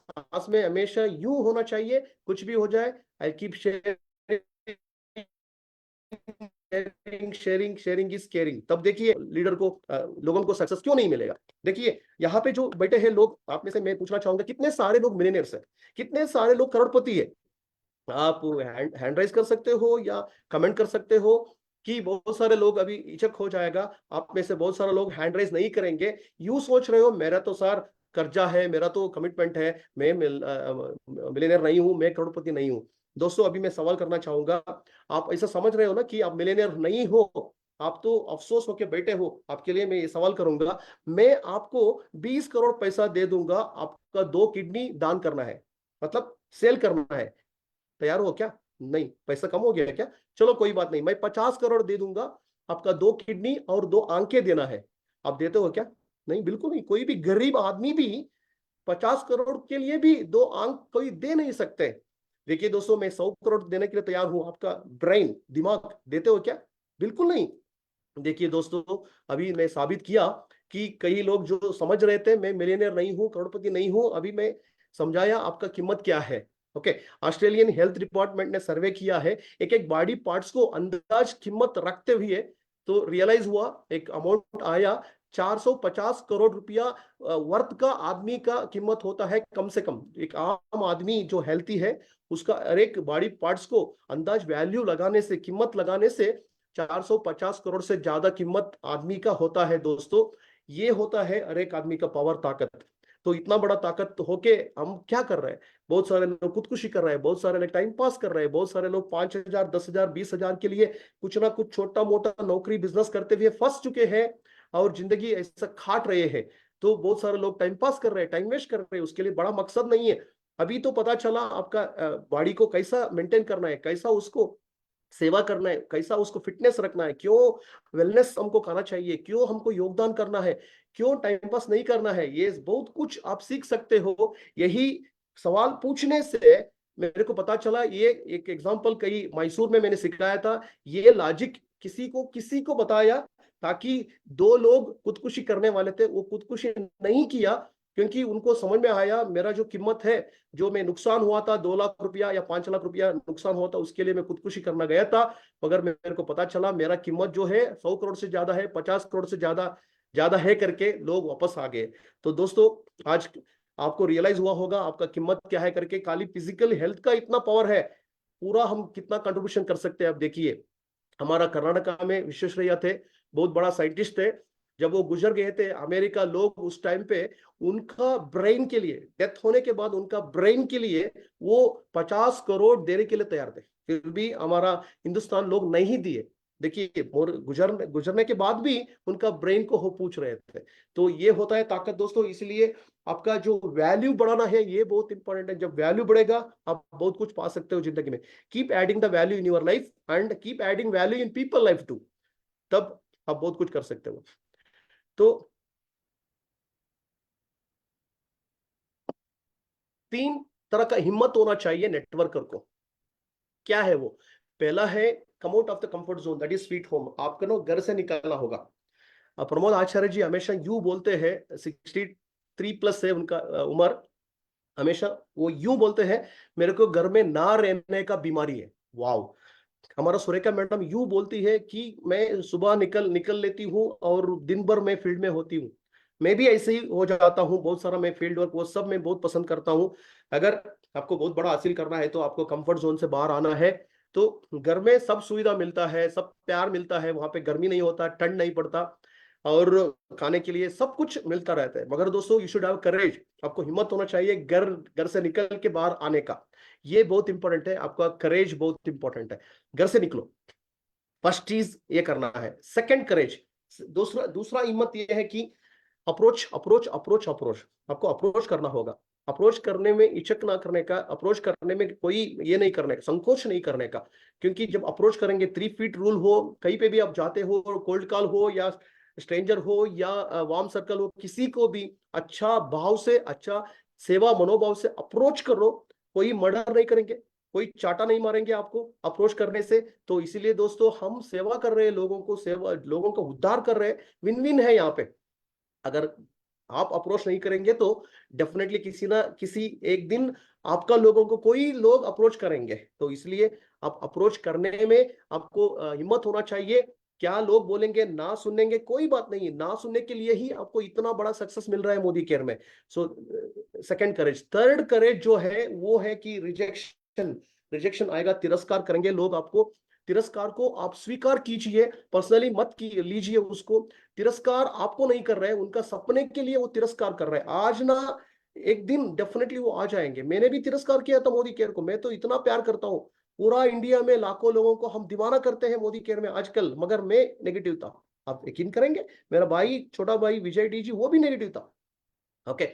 सांस में हमेशा यूं होना चाहिए, कुछ भी हो जाए, I keep sharing sharing sharing is caring. तब देखिए लीडर को लोगों को सक्सेस क्यों नहीं मिलेगा। देखिए यहाँ पे जो बैठे हैं लोग, आप में से मैं पूछना चाहूंगा, कितने सारे लोग मिलियनेयर्स हैं, कितने सारे लोग करोड़पति है। आप हैंड राइज कर सकते हो या कमेंट कर सकते हो, कि बहुत सारे लोग अभी इचक हो जाएगा, आप में से बहुत सारे लोग हैंड राइज नहीं करेंगे, यूं सोच रहे हो मेरा तो सर कर्जा है, मेरा तो कमिटमेंट है, मैं मिलियनर नहीं हूं, मैं करोड़पति नहीं हूं। दोस्तों अभी मैं सवाल करना चाहूंगा, आप ऐसा समझ रहे हो ना कि आप मिलियनर नहीं हो, आप तो अफसोस होके बैठे हो। आपके लिए मैं ये सवाल करूंगा, मैं आपको 20 करोड़ पैसा दे दूंगा, आपका 2 किडनी दान करना है, मतलब सेल करना है, तैयार हो क्या? नहीं, पैसा कम हो गया है क्या? चलो कोई बात नहीं, मैं 50 करोड़ दे दूंगा, आपका 2 किडनी और 2 आंखें देना है। आप देते हो क्या? नहीं, बिल्कुल नहीं। कोई भी गरीब आदमी भी 50 करोड़ के लिए भी 2 आंख कोई दे नहीं सकते। देखिए दोस्तों, मैं 100 करोड़ देने के लिए तैयार हूं। आपका ब्रेन, दिमाग देते हो क्या? बिल्कुल नहीं। देखिए दोस्तों, अभी मैं साबित किया कि कई लोग जो समझ रहे थे मैं मिलियनर नहीं हूं, करोड़पति नहीं हूं, अभी मैं समझाया आपका कीमत क्या है। ओके, ऑस्ट्रेलियन हेल्थ डिपार्टमेंट ने सर्वे किया है, एक एक बॉडी पार्ट्स को अंदाज कीमत रखते हुए, तो रियलाइज हुआ, एक अमाउंट आया 450 करोड़ रुपया वर्थ का आदमी का कीमत होता है कम से कम। एक आम आदमी जो हेल्थी है, उसका हर एक बॉडी पार्ट्स को अंदाज वैल्यू लगाने से, कीमत लगाने से 450 करोड़ से ज्यादा कीमत आदमी का होता है। दोस्तों ये होता है हर एक आदमी का पावर, ताकत। तो इतना बड़ा ताकत होके हम क्या कर रहे हैं? बहुत सारे लोग खुदकुशी कर रहे हैं, बहुत सारे लोग टाइम पास कर रहे हैं, बहुत सारे लोग 5,000, 10,000, 20,000 के लिए कुछ ना कुछ छोटा मोटा नौकरी बिजनेस करते हुए फंस चुके हैं और जिंदगी ऐसा खाट रहे हैं। तो बहुत सारे लोग टाइम पास कर रहे हैं, टाइम वेस्ट कर रहे हैं, उसके लिए बड़ा मकसद नहीं है। अभी तो पता चला आपका बॉडी को कैसा मेंटेन करना है, कैसा उसको सेवा करना है, कैसा उसको फिटनेस रखना है, क्यों वेलनेस हमको खाना चाहिए, क्यों हमको योगदान करना है, क्यों टाइम पास नहीं करना है, ये बहुत कुछ आप सीख सकते हो। यही सवाल पूछने से मेरे को पता चला। ये एक एग्जांपल कहीं मैसूर में मैंने सिखाया था, ये लॉजिक किसी को बताया, ताकि 2 लोग खुदकुशी करने वाले थे, वो खुदकुशी नहीं किया, क्योंकि उनको समझ में आया मेरा जो कीमत है, जो मैं नुकसान हुआ था 2 लाख रुपया या 5 लाख रुपया नुकसान हुआ था, उसके लिए मैं खुदकुशी करना गया था, मगर मेरे को पता चला मेरा कीमत जो है 100 करोड़ से ज्यादा है, 50 करोड़ से ज्यादा ज्यादा है करके लोग वापस आ गए। तो दोस्तों आज आपको रियलाइज हुआ होगा आपका कीमत क्या है करके। खाली फिजिकल हेल्थ का इतना पावर है, पूरा हम कितना कंट्रीब्यूशन कर सकते हैं। आप देखिए, हमारा कर्नाटका में विश्वेश्वरैया थे, बहुत बड़ा साइंटिस्ट थे, जब वो गुजर गए थे अमेरिका, लोग उस टाइम पे उनका ब्रेन के लिए, डेथ होने के बाद उनका ब्रेन के लिए वो 50 करोड़ देने के लिए तैयार थे, फिर भी हमारा हिंदुस्तान लोग नहीं दिए। देखिए गुजरने के बाद भी उनका ब्रेन को हो पूछ रहे थे। तो ये होता है ताकत दोस्तों। इसलिए आपका जो वैल्यू बढ़ाना है ये बहुत इंपॉर्टेंट है। जब वैल्यू बढ़ेगा आप बहुत कुछ पा सकते हो जिंदगी में। Keep adding the value in your life and keep adding value in people life too, तब आप बहुत कुछ कर सकते हो। तो 3 तरह का हिम्मत होना चाहिए नेटवर्कर को। क्या है वो? पहला है come out of the comfort zone, that is sweet home. आपको ना घर से निकलना होगा। प्रमोद आचार्य जी हमेशा यूं बोलते हैं, 63+ है उनका उम्र, हमेशा वो यूं बोलते हैं, मेरे को घर में ना रहने का बीमारी है। वाओ। हमारा सुरेखा मैडम यूं बोलती है कि मैं सुबह निकल लेती हूँ और दिन भर मैं फील्ड में होती हूँ। मैं भी ऐसे ही हो जाता हूँ, बहुत सारा मैं फील्ड वर्क वो सब मैं बहुत पसंद करता हूँ। अगर आपको बहुत बड़ा हासिल करना है तो आपको कंफर्ट जोन से बाहर आना है। तो घर में सब सुविधा मिलता है, सब प्यार मिलता है, वहां पे गर्मी नहीं होता, ठंड नहीं पड़ता, और खाने के लिए सब कुछ मिलता रहता है। मगर दोस्तों यू शुड हैव करेज, आपको हिम्मत होना चाहिए घर से निकल के बाहर आने का। ये बहुत इंपॉर्टेंट है, आपका करेज बहुत इंपॉर्टेंट है। घर से निकलो, फर्स्ट चीज ये करना है। सेकंड करेज, दूसरा हिम्मत ये है कि अप्रोच अप्रोच अप्रोच अप्रोच, आपको अप्रोच करना होगा। अप्रोच करने में हिचक ना करने का, अप्रोच करने में कोई ये नहीं करने का, संकोच नहीं करने का। क्योंकि जब अप्रोच करेंगे, 3 फीट रूल हो, कहीं पे भी आप जाते हो, कोल्ड कॉल हो या स्ट्रेंजर हो या वार्म सर्कल हो, किसी को भी अच्छा भाव से, अच्छा सेवा मनोभाव से अप्रोच करो। कोई मर्डर नहीं करेंगे, कोई चाटा नहीं मारेंगे आपको अप्रोच करने से। तो इसीलिए दोस्तों हम सेवा कर रहे हैं, लोगों का उद्धार कर रहे हैं, विन विन है यहाँ पे। अगर आप अप्रोच नहीं करेंगे तो डेफिनेटली किसी ना किसी एक दिन आपका लोगों को कोई लोग अप्रोच करेंगे। तो इसलिए आप अप्रोच करने में आपको हिम्मत होना चाहिए। क्या लोग बोलेंगे, ना सुनेंगे, कोई बात नहीं, ना सुनने के लिए ही आपको इतना बड़ा सक्सेस मिल रहा है मोदी केयर में। सो सेकंड करेज। थर्ड करेज जो है वो है कि रिजेक्शन आएगा, तिरस्कार करेंगे लोग आपको। तिरस्कार को आप स्वीकार कीजिए, पर्सनली मत लीजिए उसको। तिरस्कार आपको नहीं कर रहे हैं, उनका सपने के लिए वो तिरस्कार कर रहे हैं। आज ना एक दिन डेफिनेटली वो आ जाएंगे। मैंने भी तिरस्कार किया था मोदी केयर को, मैं तो इतना प्यार करता हूँ। पूरा इंडिया में लाखों लोगों को हम दीवाना करते हैं मोदी केयर में आजकल, मगर मैं नेगेटिव था। आप यकीन करेंगे, मेरा भाई, छोटा भाई विजय डी जी, वो भी नेगेटिव था। ओके,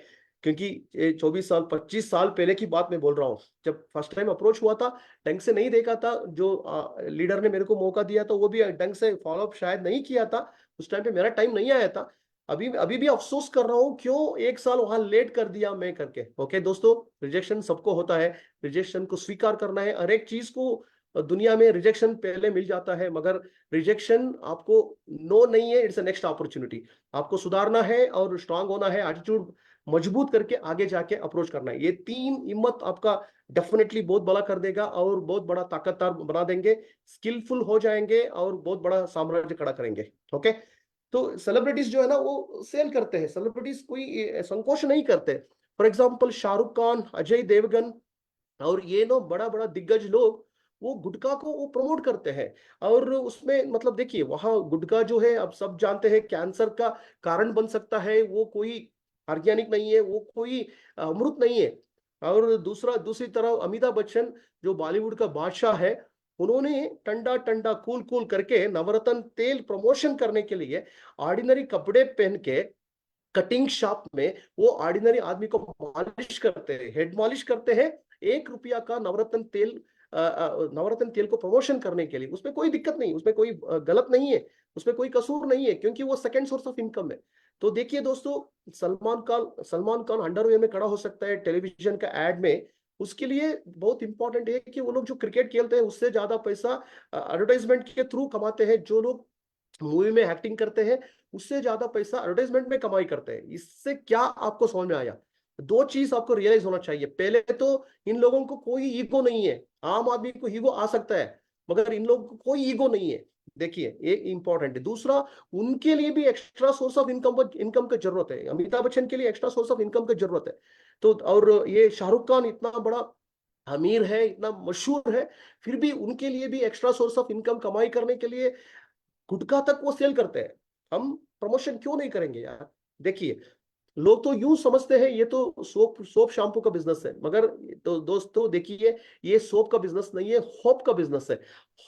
क्योंकि ये 24 साल 25 साल पहले की बात मैं बोल रहा हूँ, जब फर्स्ट टाइम अप्रोच हुआ था, ढंग से नहीं देखा था। जो लीडर ने मेरे को मौका दिया था वो भी ढंग से फॉलोअप शायद नहीं किया था। उस टाइम पे मेरा टाइम नहीं आया था। अभी अभी भी अफसोस कर रहा हूँ, क्यों एक साल वहां लेट कर दिया मैं करके। ओके दोस्तों, रिजेक्शन सबको होता है, रिजेक्शन को स्वीकार करना है। हर एक चीज को दुनिया में रिजेक्शन पहले मिल जाता है, मगर रिजेक्शन आपको नो नहीं है, इट्स अ नेक्स्ट अपॉर्चुनिटी। आपको सुधारना है और स्ट्रांग होना है, एटीट्यूड मजबूत करके आगे जाके अप्रोच करना है। ये 3 हिम्मत आपका डेफिनेटली बहुत बड़ा कर देगा और बहुत बड़ा ताकतवर बना देंगे, स्किलफुल हो जाएंगे और बहुत बड़ा साम्राज्य खड़ा करेंगे। ओके, तो सेलिब्रिटीज जो है ना वो सेल करते हैं, सेलिब्रिटीज कोई संकोच नहीं करते। फॉर एग्जाम्पल शाहरुख खान, अजय देवगन और ये नो बड़ा बड़ा दिग्गज लोग, वो गुटखा को वो प्रमोट करते हैं। और उसमें मतलब देखिए, वहां गुटखा जो है, अब सब जानते हैं कैंसर का कारण बन सकता है, वो कोई ऑर्गेनिक नहीं है, वो कोई अमृत नहीं है। और दूसरी तरफ अमिताभ बच्चन, जो बॉलीवुड का बादशाह है, उन्होंने ठंडा ठंडा कूल कूल करके नवरत्न तेल प्रमोशन करने के लिए ऑर्डिनरी कपड़े पहन के कटिंग शॉप में वो ऑर्डिनरी आदमी को मालिश करते हैं, हेड मालिश करते हैं, 1 रुपया का नवरत्न तेल, नवरत्न तेल को प्रमोशन करने के लिए। उसमें कोई दिक्कत नहीं, उसमें कोई गलत नहीं है, उसमें कोई कसूर नहीं है, क्योंकि वो सेकंड सोर्स ऑफ इनकम है। तो देखिए दोस्तों, सलमान खान अंडरवेयर में खड़ा हो सकता है टेलीविजन का एड में। उसके लिए बहुत इंपॉर्टेंट है कि वो लोग जो क्रिकेट खेलते हैं उससे ज्यादा पैसा एडवर्टाइजमेंट के थ्रू कमाते हैं। जो लोग मूवी में एक्टिंग करते हैं उससे ज्यादा पैसा एडवर्टाइजमेंट में कमाई करते हैं। इससे क्या आपको समझ में आया? 2 चीज आपको रियलाइज होना चाहिए। पहले तो इन लोगों को कोई ईगो नहीं है। आम आदमी को ईगो आ सकता है, मगर इन लोगों को कोई ईगो नहीं है। देखिए, ये इंपॉर्टेंट है। दूसरा, उनके लिए भी एक्स्ट्रा सोर्स ऑफ इनकम की जरूरत है। अमिताभ बच्चन के लिए एक्स्ट्रा सोर्स ऑफ इनकम की जरूरत है। तो और ये शाहरुख खान इतना बड़ा अमीर है, इतना मशहूर है, फिर भी उनके लिए भी एक्स्ट्रा सोर्स ऑफ इनकम कमाई करने के लिए गुटखा तक वो सेल करते हैं। हम प्रमोशन क्यों नहीं करेंगे यार? देखिए, लोग तो यूं समझते हैं ये तो सोप शैम्पू का बिजनेस है, मगर तो दोस्तों देखिए, ये सोप का बिजनेस नहीं है, होप का बिजनेस है।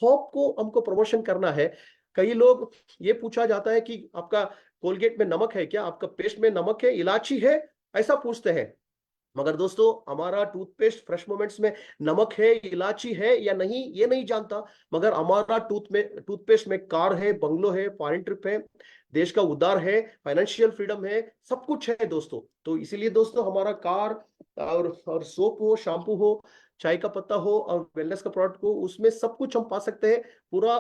होप को हमको प्रमोशन करना है। कई लोग, ये पूछा जाता है कि आपका कोलगेट में नमक है क्या, आपका पेस्ट में नमक है, इलायची है, ऐसा पूछते हैं। मगर दोस्तों, हमारा टूथपेस्ट फ्रेश मोमेंट्स में नमक है, इलायची है या नहीं, ये नहीं जानता। मगर हमारा टूथपेस्ट में कार है, बंगलो है, फॉरेन ट्रिप है, देश का उद्धार है, फाइनेंशियल फ्रीडम है, सब कुछ है दोस्तों। तो इसीलिए दोस्तों, हमारा कार और सोप हो, शैम्पू हो, चाय का पत्ता हो और वेलनेस का प्रोडक्ट हो, उसमें सब कुछ हम पा सकते हैं। पूरा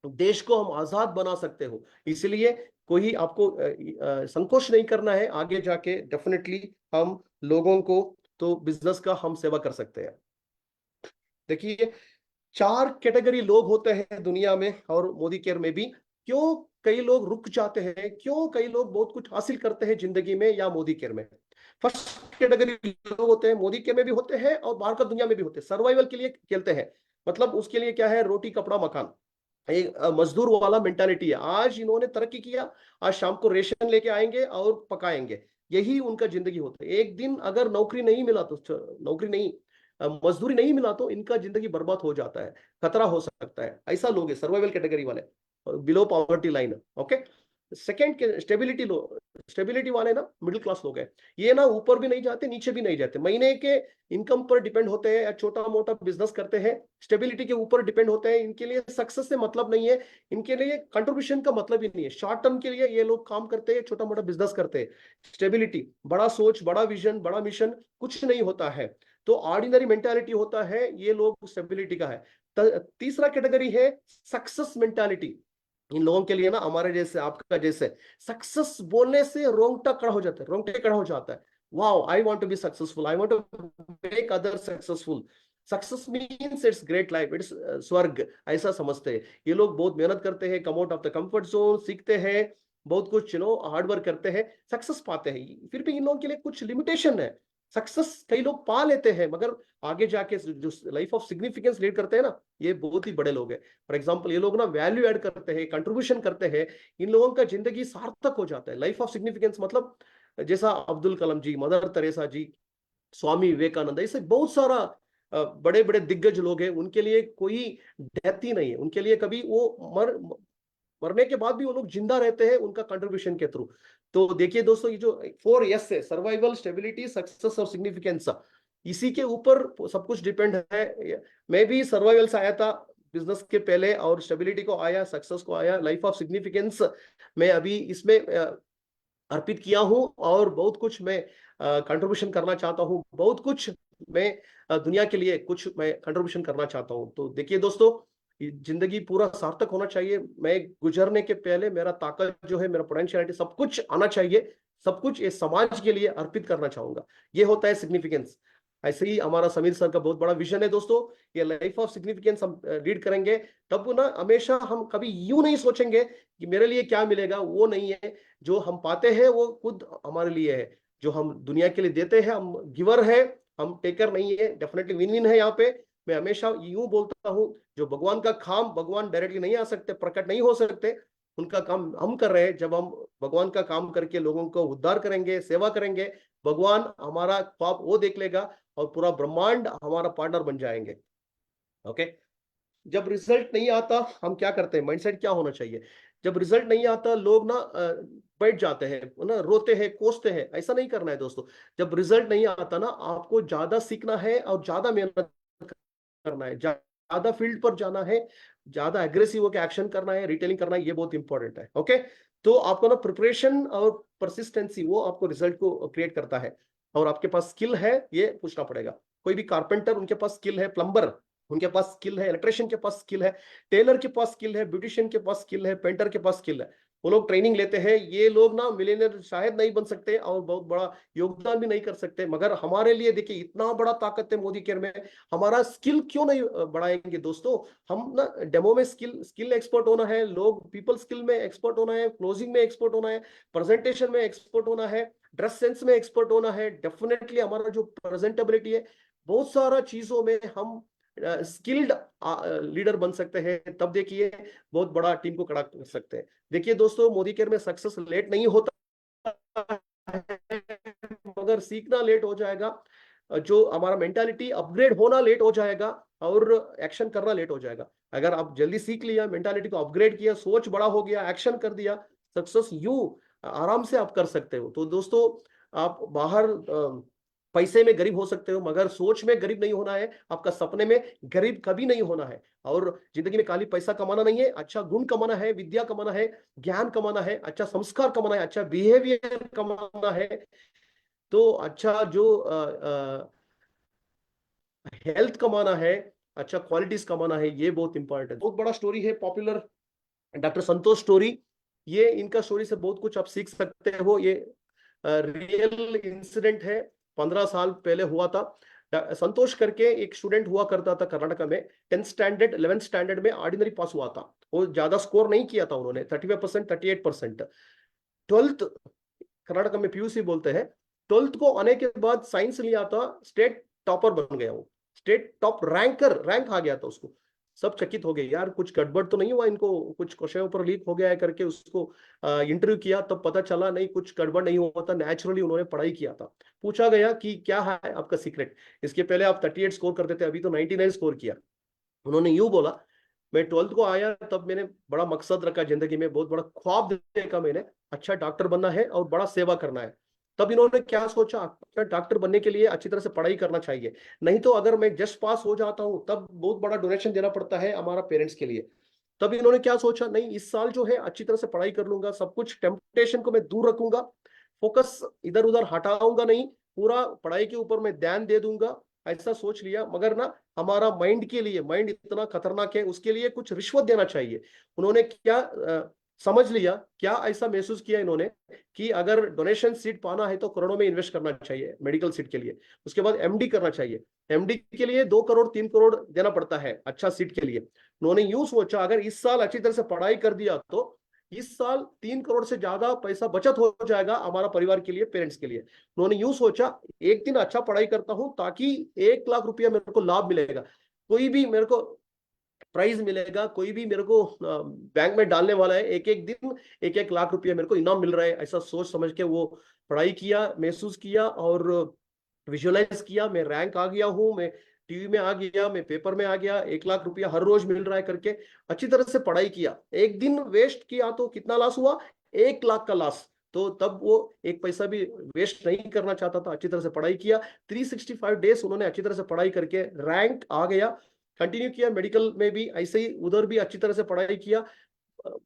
देश को हम आजाद बना सकते हो। इसलिए कोई आपको संकोच नहीं करना है। आगे जाके डेफिनेटली हम लोगों को तो बिजनेस का हम सेवा कर सकते हैं। देखिए, 4 कैटेगरी लोग होते हैं दुनिया में और मोदी केयर में भी। क्यों कई लोग रुक जाते हैं, क्यों कई लोग बहुत कुछ हासिल करते हैं जिंदगी में या मोदी केयर में? फर्स्ट कैटेगरी लोग होते हैं, मोदी केयर में भी होते हैं और बाहर का दुनिया में भी होते हैं, सर्वाइवल के लिए खेलते हैं। मतलब उसके लिए क्या है, रोटी कपड़ा मकान, एक मजदूर वाला मेंटालिटी है। आज इन्होंने तरक्की किया, आज शाम को रेशन लेके आएंगे और पकाएंगे, यही उनका जिंदगी होता है। एक दिन अगर नौकरी नहीं मिला तो मजदूरी नहीं मिला तो इनका जिंदगी बर्बाद हो जाता है, खतरा हो सकता है। ऐसा लोग है सर्वाइवल कैटेगरी वाले, below poverty line. Okay, second stability वाले ना मिडिल क्लास लोग हैं। ये ना ऊपर भी नहीं जाते, नीचे भी नहीं जाते, महीने के इनकम पर डिपेंड होते हैं या छोटा मोटा बिजनेस करते हैं, स्टेबिलिटी के ऊपर डिपेंड होते हैं। इनके लिए सक्सेस से मतलब नहीं है, इनके लिए कंट्रीब्यूशन का मतलब ही नहीं है। शॉर्ट टर्म के लिए ये लोग काम करते हैं, छोटा मोटा बिजनेस करते हैं। स्टेबिलिटी, बड़ा सोच, बड़ा विजन, बड़ा मिशन कुछ नहीं होता है। तो ऑर्डिनरी मेंटालिटी होता है, ये लोग स्टेबिलिटी का है। तीसरा कैटेगरी है सक्सेस मेंटालिटी। इन लोगों के लिए ना, हमारे जैसे, आपका जैसे, सक्सेस बोलने से रोंगटा खड़ा हो जाता है, रोंगटे खड़ा हो जाता है। Wow, I want to be successful, I want to make other successful. Success means it's great life, it's स्वर्ग, ऐसा समझते हैं ये लोग। बहुत मेहनत करते हैं, come out of the comfort zone, सीखते हैं बहुत कुछ, हार्ड वर्क करते हैं, सक्सेस पाते हैं। फिर भी इन लोगों के लिए कुछ लिमिटेशन है। सक्सेस कई लोग पा लेते हैं, मगर आगे जाके जो लाइफ ऑफ सिग्निफिकेंस लीड करते हैं ना, ये बहुत ही बड़े लोग हैं। फॉर एग्जांपल, ये लोग ना वैल्यू ऐड करते हैं, कंट्रीब्यूशन करते हैं, इन लोगों का जिंदगी सार्थक हो जाता है। लाइफ ऑफ सिग्निफिकेंस मतलब जैसा अब्दुल कलाम जी, मदर तेरेसा जी, स्वामी विवेकानंद, ऐसे बहुत सारा बड़े बड़े दिग्गज लोग हैं, उनके लिए कोई डेथ ही नहीं है। उनके लिए कभी वो मरने के बाद भी वो लोग जिंदा रहते हैं उनका कंट्रीब्यूशन के थ्रू। तो देखिए दोस्तों, ये जो 4S है, सर्वाइवल, स्टेबिलिटी, सक्सेस और सिग्निफिकेंस, इसी के ऊपर सब कुछ डिपेंड है। मैं भी सर्वाइवल से आया था बिजनेस के पहले, और स्टेबिलिटी को आया, सक्सेस को आया, लाइफ ऑफ सिग्निफिकेंस मैं अभी इसमें अर्पित किया हूं, और बहुत कुछ मैं कंट्रीब्यूशन करना चाहता हूं, बहुत कुछ मैं दुनिया के लिए कुछ मैं कंट्रीब्यूशन करना चाहता हूं। तो देखिए दोस्तों, जिंदगी पूरा सार्थक होना चाहिए। मैं गुजरने के पहले मेरा ताकत जो है, मेरा पोटेंशियलिटी, सब कुछ आना चाहिए, सब कुछ इस समाज के लिए अर्पित करना चाहूंगा। ये होता है सिग्निफिकेंस। ऐसे ही हमारा समीर सर का बहुत बड़ा विजन है दोस्तों, ये लाइफ ऑफ सिग्निफिकेंस हम लीड करेंगे, तब ना हमेशा हम कभी यूं नहीं सोचेंगे कि मेरे लिए क्या मिलेगा, वो नहीं है। जो हम पाते हैं वो खुद हमारे लिए है, जो हम दुनिया के लिए देते हैं, हम गिवर है, हम टेकर नहीं है। डेफिनेटली विन विन है यहाँ पे। मैं हमेशा यूं बोलता हूं, जो भगवान का काम, भगवान डायरेक्टली नहीं आ सकते, प्रकट नहीं हो सकते, उनका काम हम कर रहे हैं। जब हम भगवान का काम करके लोगों को उद्धार करेंगे, सेवा करेंगे, भगवान हमारा ख्वाब वो देख लेगा, और पूरा ब्रह्मांड हमारा पार्टनर बन जाएंगे। ओके। जब रिजल्ट नहीं आता, हम क्या करते हैं, माइंडसेट क्या होना चाहिए? जब रिजल्ट नहीं आता, लोग ना बैठ जाते हैं ना, रोते हैं, कोसते हैं। ऐसा नहीं करना है दोस्तों। जब रिजल्ट नहीं आता ना, आपको ज्यादा सीखना है और ज्यादा मेहनत करना है, ज्यादा फील्ड पर जाना है, ज्यादा एग्रेसिव होकर एक्शन करना है, रिटेलिंग करना है, ये बहुत इंपॉर्टेंट है। ओके। तो आपको ना प्रिपरेशन और परसिस्टेंसी, वो आपको रिजल्ट को क्रिएट करता है। और आपके पास स्किल है, ये पूछना पड़ेगा। कोई भी कारपेंटर, उनके पास स्किल है, प्लम्बर उनके पास स्किल है, इलेक्ट्रिशियन के पास स्किल है, टेलर के पास स्किल है, ब्यूटिशियन के पास स्किल है, पेंटर के पास स्किल है। वो लोग ट्रेनिंग लेते हैं। ये लोग ना मिलियनर शायद नहीं बन सकते, और बहुत बड़ा योगदान भी नहीं कर सकते, मगर हमारे लिए देखिए इतना बड़ा ताकत है मोदी केयर में। हमारा स्किल क्यों नहीं बढ़ाएंगे दोस्तों? हम ना डेमो में स्किल एक्सपर्ट होना है, लोग पीपल स्किल में एक्सपर्ट होना है, क्लोजिंग में एक्सपर्ट होना है, प्रेजेंटेशन में एक्सपर्ट होना है, ड्रेस सेंस में एक्सपर्ट होना है। डेफिनेटली हमारा जो प्रेजेंटेबिलिटी है, बहुत सारा चीजों में हम स्किल्ड लीडर बन सकते हैं। तब देखिए बहुत बड़ा टीम को खड़ा कर सकते हैं। देखिए दोस्तों, मोदी केयर में सक्सेस लेट नहीं होता है, मगर सीखना लेट हो जाएगा, जो हमारा मेंटालिटी अपग्रेड होना लेट हो जाएगा, और एक्शन करना लेट हो जाएगा। अगर आप जल्दी सीख लिया, मेंटालिटी को अपग्रेड किया, सोच बड़ा हो गया, एक्शन कर दिया, सक्सेस यूं आराम से आप कर सकते हो। तो दोस्तों, आप बाहर पैसे में गरीब हो सकते हो, मगर सोच में गरीब नहीं होना है। आपका सपने में गरीब कभी नहीं होना है। और जिंदगी में खाली पैसा कमाना नहीं है, अच्छा गुण कमाना है, विद्या कमाना है, ज्ञान कमाना है, अच्छा संस्कार कमाना है, अच्छा बिहेवियर कमाना है, तो अच्छा जो हेल्थ कमाना है, अच्छा क्वालिटीज कमाना है। ये बहुत इंपॉर्टेंट है। बहुत बड़ा स्टोरी है, पॉपुलर डॉक्टर संतोष स्टोरी। ये इनका स्टोरी से बहुत कुछ आप सीख सकते हो। ये रियल इंसिडेंट है, 15 साल पहले हुआ था। संतोष करके एक स्टूडेंट हुआ करता था कर्नाटक में, 10th स्टैंडर्ड 11th स्टैंडर्ड में ऑर्डिनरी पास हुआ था। वो ज्यादा स्कोर नहीं किया था उन्होंने, 35% 38%। 12th कर्नाटक में पीयूसी बोलते हैं, 12th को आने के बाद साइंस लिया था, स्टेट टॉपर बन गया वो, स्टेट टॉप रैंक आ गया था उसको। सब चकित हो गए, यार कुछ गड़बड़ तो नहीं हुआ इनको, कुछ क्वेश्चन ऊपर लीक हो गया है करके उसको इंटरव्यू किया, तब पता चला नहीं, कुछ गड़बड़ नहीं हुआ था, नेचुरली उन्होंने पढ़ाई किया था। पूछा गया कि क्या है आपका सीक्रेट, इसके पहले आप 38 स्कोर करते थे, अभी तो 99 स्कोर किया। उन्होंने यूं बोला, मैं 12th को आया तब मैंने बड़ा मकसद रखा जिंदगी में, बहुत बड़ा ख्वाब देखा मैंने, अच्छा डॉक्टर बनना है और बड़ा सेवा करना है। तब इन्होंने क्या सोचा, अच्छा डॉक्टर बनने के लिए अच्छी तरह से पढ़ाई करना चाहिए, नहीं तो अगर मैं जस्ट पास हो जाता हूं तब बहुत बड़ा डोनेशन देना पड़ता है हमारा पेरेंट्स के लिए। तब इन्होंने क्या सोचा, नहीं इस साल जो है अच्छी तरह से पढ़ाई कर लूंगा, सब कुछ टेम्पटेशन को मैं दूर रखूंगा, फोकस इधर उधर हटाऊंगा नहीं, पूरा पढ़ाई के ऊपर मैं ध्यान दे दूंगा, ऐसा सोच लिया। मगर ना हमारा माइंड के लिए, माइंड इतना खतरनाक है, उसके लिए कुछ रिश्वत देना चाहिए। उन्होंने क्या समझ लिया, क्या ऐसा महसूस किया इन्होंने कि अगर डोनेशन सीट पाना है तो करोड़ों में इन्वेस्ट करना चाहिए मेडिकल सीट के लिए, उसके बाद एमडी करना चाहिए, एमडी के लिए 2 करोड़ 3 करोड़ देना पड़ता है अच्छा सीट के लिए। उन्होंने यूं सोचा, अगर इस साल अच्छी तरह से पढ़ाई कर दिया तो इस साल 3 करोड़ से ज्यादा पैसा बचत हो जाएगा हमारा परिवार के लिए, पेरेंट्स के लिए। उन्होंने यूं सोचा एक दिन अच्छा पढ़ाई करता हूं ताकि 1 लाख रुपया मेरे को लाभ मिलेगा, कोई भी मेरे को प्राइज मिलेगा, कोई भी मेरे को बैंक में डालने वाला है, एक एक दिन 1 1 लाख रुपया मेरे को इनाम मिल रहा है, ऐसा सोच समझ के वो पढ़ाई किया, महसूस किया और विजुअलाइज किया। मैं रैंक आ गया हूं, मैं टीवी में आ गया, मैं पेपर में आ गया, 1 लाख रुपया हर रोज मिल रहा है करके अच्छी तरह से पढ़ाई किया। एक दिन वेस्ट किया तो कितना लॉस हुआ, 1 लाख का लॉस। तो तब वो एक पैसा भी वेस्ट नहीं करना चाहता था, अच्छी तरह से पढ़ाई किया। 365 डेज उन्होंने अच्छी तरह से पढ़ाई करके रैंक आ गया। कंटिन्यू किया मेडिकल में भी ऐसे ही, उधर भी अच्छी तरह से पढ़ाई किया।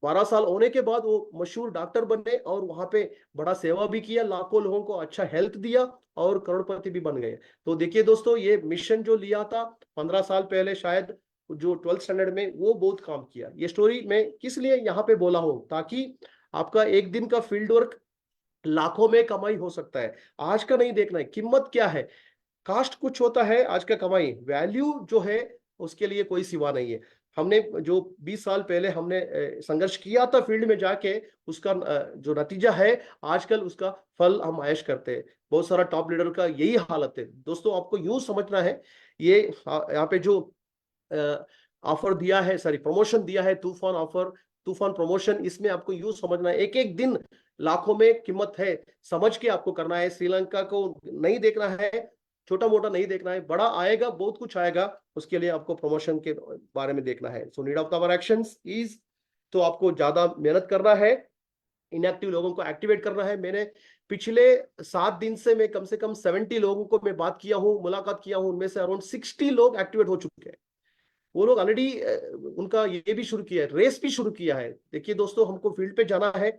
12 साल होने के बाद वो मशहूर डॉक्टर बने और वहां पे बड़ा सेवा भी किया, लाखों लोगों को अच्छा हेल्थ दिया और करोड़पति भी बन गए। तो देखिए दोस्तों, ये मिशन जो लिया था 15 साल पहले शायद, जो 12th स्टैंडर्ड में, वो बहुत काम किया। ये स्टोरी मैं किस लिए यहाँ पे बोला हूँ, ताकि आपका एक दिन का फील्ड वर्क लाखों में कमाई हो सकता है। आज का नहीं देखना है कीमत क्या है, कास्ट कुछ होता है, आज का कमाई, वैल्यू जो है उसके लिए कोई सिवा नहीं है। हमने जो 20 साल पहले हमने संघर्ष किया था फील्ड में जाके, उसका जो नतीजा है आजकल, उसका फल हम आयश करते हैं। बहुत सारा टॉप लीडर का यही हालत है दोस्तों। आपको यूं समझना है, ये यहाँ पे जो ऑफर दिया है, सॉरी प्रमोशन दिया है, तूफान ऑफर, तूफान प्रमोशन, इसमें आपको यूं समझना है एक एक दिन लाखों में कीमत है, समझ के आपको करना है। श्रीलंका को नहीं देखना है, छोटा मोटा नहीं देखना है, बड़ा आएगा, बहुत कुछ आएगा, उसके लिए आपको प्रमोशन के बारे में देखना है। So need of our actions is, तो आपको ज्यादा मेहनत करना है, इनएक्टिव लोगों को एक्टिवेट करना है। मैंने पिछले 7 दिन से मैं कम से कम 70 लोगों को मैं बात किया हूं, मुलाकात किया हूं, उनमें से अराउंड 60 लोग एक्टिवेट हो चुके हैं। वो लोग ऑलरेडी उनका ये भी शुरू किया है, रेस भी शुरू किया है। देखिए दोस्तों, हमको फील्ड पे जाना है।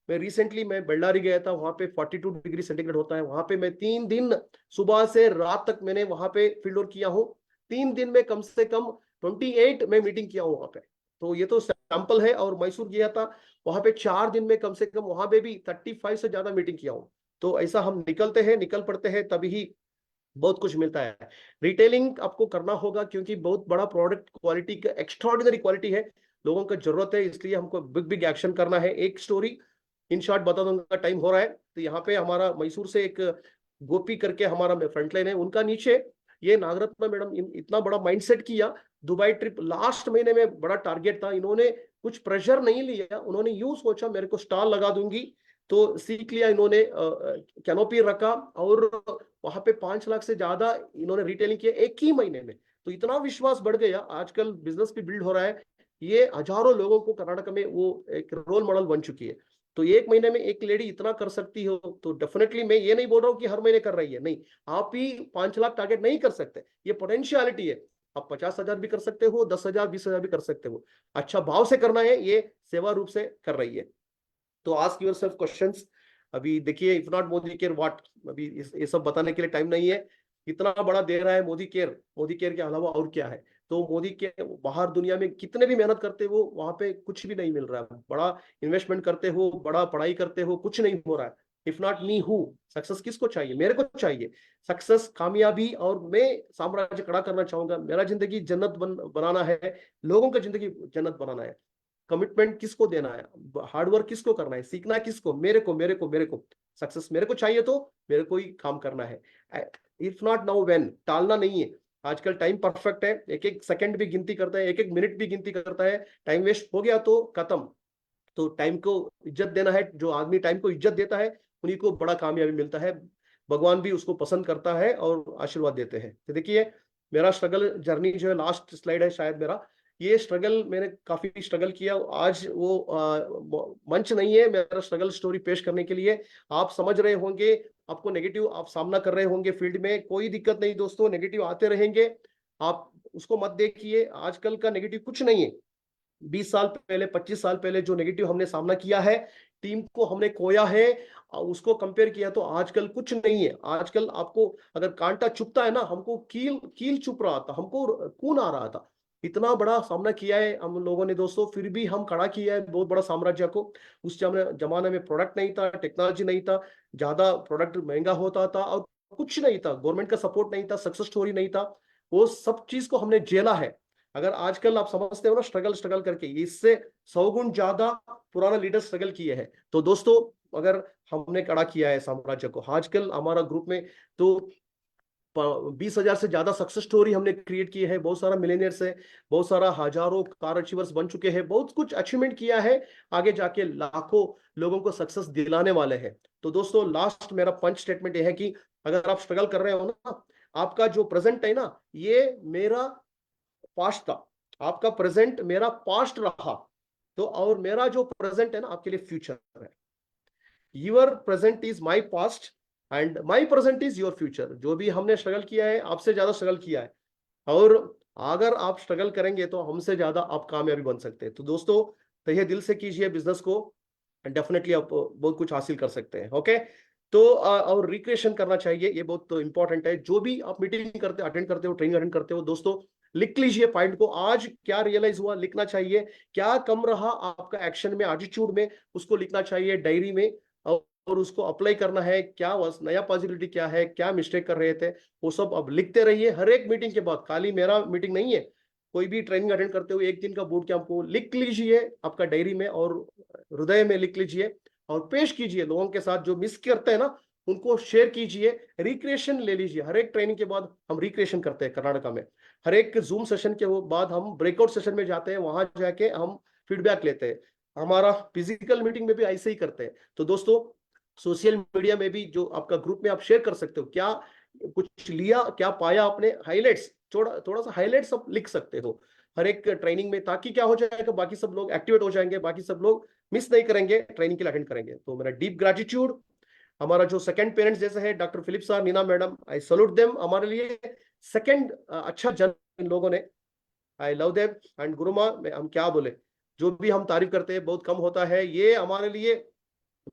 मैं बेल्लारी गया था, वहां पे 42 डिग्री सेंटीग्रेड होता है, वहां पे मैं 3 दिन सुबह से रात तक मैंने वहां पे फील्ड वर्क किया हूँ। 3 दिन में कम से कम 28 में मीटिंग किया हूँ वहां पे। तो ये तो सैंपल है। और मैसूर गया था, वहां पे 4 दिन में कम से कम वहां पे भी 35 से ज्यादा मीटिंग किया हूँ। तो ऐसा हम निकलते हैं, निकल पड़ते हैं, तभी बहुत कुछ मिलता है। रिटेलिंग आपको करना होगा, क्योंकि बहुत बड़ा प्रोडक्ट, क्वालिटी का एक्स्ट्राऑर्डिनरी क्वालिटी है, लोगों का जरूरत है, इसलिए हमको बिग बिग एक्शन करना है। एक स्टोरी इन शॉर्ट बता दूंगा, टाइम हो रहा है। तो यहाँ पे हमारा मैसूर से एक गोपी करके हमारा फ्रंटलाइन है, उनका नीचे ये नागरत्ना मैडम इतना बड़ा माइंडसेट किया। दुबई ट्रिप लास्ट महीने में बड़ा टारगेट था, इन्होंने कुछ प्रेशर नहीं लिया, उन्होंने यूं सोचा मेरे को स्टॉल लगा दूंगी, तो सीख लिया इन्होंने, कैनोपी रखा और वहां पे 5 लाख से ज्यादा इन्होंने रिटेलिंग किया एक ही महीने में। तो इतना विश्वास बढ़ गया, आजकल बिजनेस भी बिल्ड हो रहा है। ये हजारों लोगों को कर्नाटक में वो एक रोल मॉडल बन चुकी है। तो एक महीने में एक लेडी इतना कर सकती हो, तो डेफिनेटली मैं ये नहीं बोल रहा हूँ कि हर महीने कर रही है, नहीं, आप ही 5 लाख टारगेट नहीं कर सकते, ये पोटेंशियलिटी है। आप 50,000 भी कर सकते हो, 10,000 20,000 भी कर सकते हो, अच्छा भाव से करना है, ये सेवा रूप से कर रही है। तो आस्क योरसेल्फ क्वेश्चंस। अभी देखिए, if not Modi care what, अभी ये सब बताने के लिए टाइम नहीं है। इतना बड़ा दे रहा है मोदी केयर, मोदी केयर के अलावा और क्या है? तो मोदी के बाहर दुनिया में कितने भी मेहनत करते हो, वहां पे कुछ भी नहीं मिल रहा है। बड़ा इन्वेस्टमेंट करते हो, बड़ा पढ़ाई करते हो, कुछ नहीं हो रहा है। If not me who, success किसको चाहिए? मेरे को चाहिए सक्सेस, कामयाबी, और मैं साम्राज्य खड़ा करना चाहूंगा। मेरा जिंदगी जन्नत बनाना है, लोगों का जिंदगी जन्नत बनाना है। कमिटमेंट किसको देना है, हार्डवर्क किसको करना है, सीखना किसको? मेरे को, मेरे को, मेरे को। सक्सेस मेरे को चाहिए तो मेरे को ही काम करना है। इफ नॉट नाउ व्हेन, टालना नहीं है। आजकल टाइम परफेक्ट है, एक एक सेकंड भी गिनती करता है, एक एक मिनट भी गिनती करता है। टाइम वेस्ट हो गया तो खत्म। तो टाइम को इज्जत देना है, जो आदमी टाइम को इज्जत देता है उन्हीं को बड़ा कामयाबी मिलता है। भगवान भी उसको पसंद करता है और आशीर्वाद देते हैं। तो देखिए, मेरा स्ट्रगल जर्नी जो है, लास्ट स्लाइड है शायद मेरा, ये स्ट्रगल, मैंने काफी स्ट्रगल किया। आज वो मंच नहीं है मेरा स्ट्रगल स्टोरी पेश करने के लिए। आप समझ रहे होंगे, आपको नेगेटिव आप सामना कर रहे होंगे फील्ड में, कोई दिक्कत नहीं दोस्तों, नेगेटिव आते रहेंगे, आप उसको मत देखिए। आजकल का नेगेटिव कुछ नहीं है। 20 साल पहले, 25 साल पहले जो नेगेटिव हमने सामना किया है, टीम को हमने खोया है, उसको कंपेयर किया तो आजकल कुछ नहीं है। आजकल आपको अगर कांटा चुभता है ना, हमको कील कील चुप रहा था, हमको खून आ रहा था। इतना बड़ा सामना किया है हम लोगों ने दोस्तों, फिर भी हम खड़ा किया है बहुत बड़ा साम्राज्य को। उस जमाने में प्रोडक्ट नहीं था, टेक्नोलॉजी नहीं था, ज्यादा प्रोडक्ट महंगा होता था और कुछ नहीं था, गवर्नमेंट का सपोर्ट नहीं था, सक्सेस स्टोरी नहीं था। वो सब चीज को हमने झेला है। अगर आजकल आप समझते हो ना स्ट्रगल करके, इससे 100 गुण ज्यादा पुराना लीडर स्ट्रगल किए हैं। तो दोस्तों अगर हमने खड़ा किया है साम्राज्य को, आजकल हमारा ग्रुप में तो 20,000 से ज्यादा सक्सेस स्टोरी हमने क्रिएट की है, बहुत सारा मिलेनियर्स है, बहुत सारा हजारों कार अचीवर्स बन चुके हैं, बहुत कुछ अचीवमेंट किया है, आगे जाके लाखों लोगों को सक्सेस दिलाने वाले हैं। तो दोस्तों लास्ट मेरा पंच स्टेटमेंट ये है कि अगर आप स्ट्रगल कर रहे हो ना, आपका जो प्रेजेंट है ना, ये मेरा पास्ट था, आपका प्रेजेंट मेरा पास्ट रहा, तो और मेरा जो प्रेजेंट है ना आपके लिए फ्यूचर है। Your present is my past and my present is your future. जो भी हमने स्ट्रगल किया है आपसे ज्यादा स्ट्रगल किया है, और अगर आप स्ट्रगल करेंगे तो हमसे ज्यादा आप कामयाबी बन सकते हैं। तो दोस्तों तहे दिल से कीजिए बिजनेस को, डेफिनेटली आप बहुत कुछ हासिल कर सकते हैं। ओके, तो और रिक्रिएशन करना चाहिए, ये बहुत इंपॉर्टेंट है। जो भी आप मीटिंग करते अटेंड करते हो, ट्रेनिंग अटेंड करते हो, दोस्तों लिख लीजिए पॉइंट को, आज क्या रियलाइज हुआ लिखना चाहिए, क्या कम रहा आपका एक्शन में, एटीट्यूड में, उसको लिखना चाहिए डायरी में, और उसको अप्लाई करना है। क्या नया पॉजिटिविटी क्या है, क्या मिस्टेक कर रहे थे, वो सब अब लिखते रहिए हर एक मीटिंग के बाद। खाली मेरा मीटिंग नहीं है, कोई भी ट्रेनिंग अटेंड करते हो, एक दिन का बूट कैंप को लिख लीजिए आपका डायरी में और हृदय में लिख लीजिए, और पेश कीजिए लोगों के साथ। जो मिस करते हैं ना उनको शेयर कीजिए, रिक्रिएशन ले लीजिए। हर एक ट्रेनिंग के बाद हम रिक्रिएशन करते हैं कर्नाटका में, हर एक जूम सेशन के बाद हम ब्रेकआउट सेशन में जाते हैं, वहां जाके हम फीडबैक लेते हैं। हमारा फिजिकल मीटिंग में भी ऐसे ही करते हैं। तो दोस्तों सोशल मीडिया में भी जो आपका ग्रुप में आप शेयर कर सकते हो, क्या कुछ लिया, क्या पाया आपने, हाइलाइट्स थोड़ा सा हाइलाइट्स आप लिख सकते हो हर एक ट्रेनिंग में, ताकि क्या हो जाएगा, बाकी सब लोग एक्टिवेट हो जाएंगे, बाकी सब लोग मिस नहीं करेंगे, ट्रेनिंग के लिए अटेंड करेंगे। तो मेरा डीप ग्रेटिट्यूड, हमारा जो सेकंड पेरेंट्स जैसे है doctor Philip sir, Neena madam, I salute them, हमारे लिए सेकंड अच्छा जन्म इन लोगों ने, आई लव देम। एंड गुरुमा हम क्या बोले, जो भी हम तारीफ करते हैं बहुत कम होता है, ये हमारे लिए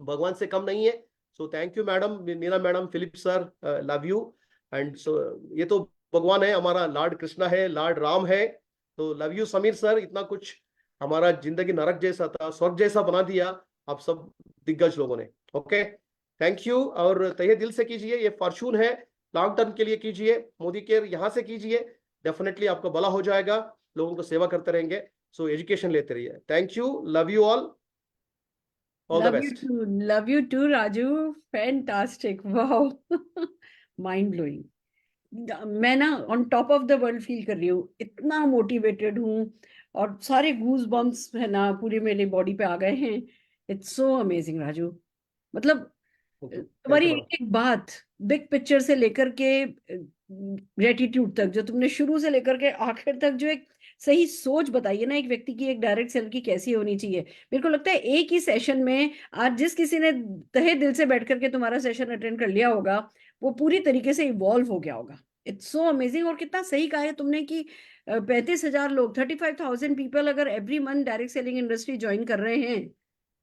भगवान से कम नहीं है। So thank you madam, Neena madam, Philip sir, love you. And so ये तो भगवान है, हमारा लॉर्ड कृष्णा है, लॉर्ड राम है, तो लव यू समीर सर। इतना कुछ हमारा जिंदगी नरक जैसा था, स्वर्ग जैसा बना दिया आप सब दिग्गज लोगों ने। Okay, thank you. और तहे दिल से कीजिए, ये फॉर्चून है, लॉन्ग टर्म के लिए कीजिए, मोदी केयर यहाँ से कीजिए, डेफिनेटली आपका भला हो जाएगा, लोगों को सेवा करते रहेंगे। सो एजुकेशन लेते रहिए। Thank you, love you all, all the Love you best. too. Love you too, Raju. Fantastic. Wow. Mind blowing. मैं ना on top of the world feel कर रही हूँ, इतना मोटिवेटेड हूँ, और सारे गूज बम्प्स है ना पूरी मेरी बॉडी पे आ गए हैं। It's so amazing Raju. मतलब तुम्हारी थैंक यू एक एक बात, बिग पिक्चर से लेकर के ग्रेटिट्यूड तक, जो तुमने शुरू से लेकर के आखिर तक जो एक सही सोच बताई है ना एक व्यक्ति की, एक डायरेक्ट सेलर की कैसी होनी चाहिए। मेरे को लगता है एक ही सेशन में आज जिस किसी ने तहे दिल से बैठ करके तुम्हारा सेशन अटेंड कर लिया होगा, वो पूरी तरीके से इवॉल्व हो गया होगा। It's so amazing. और कितना सही कहा है तुमने कि 35,000 लोग, 35,000 पीपल अगर every month direct selling industry join कर रहे हैं,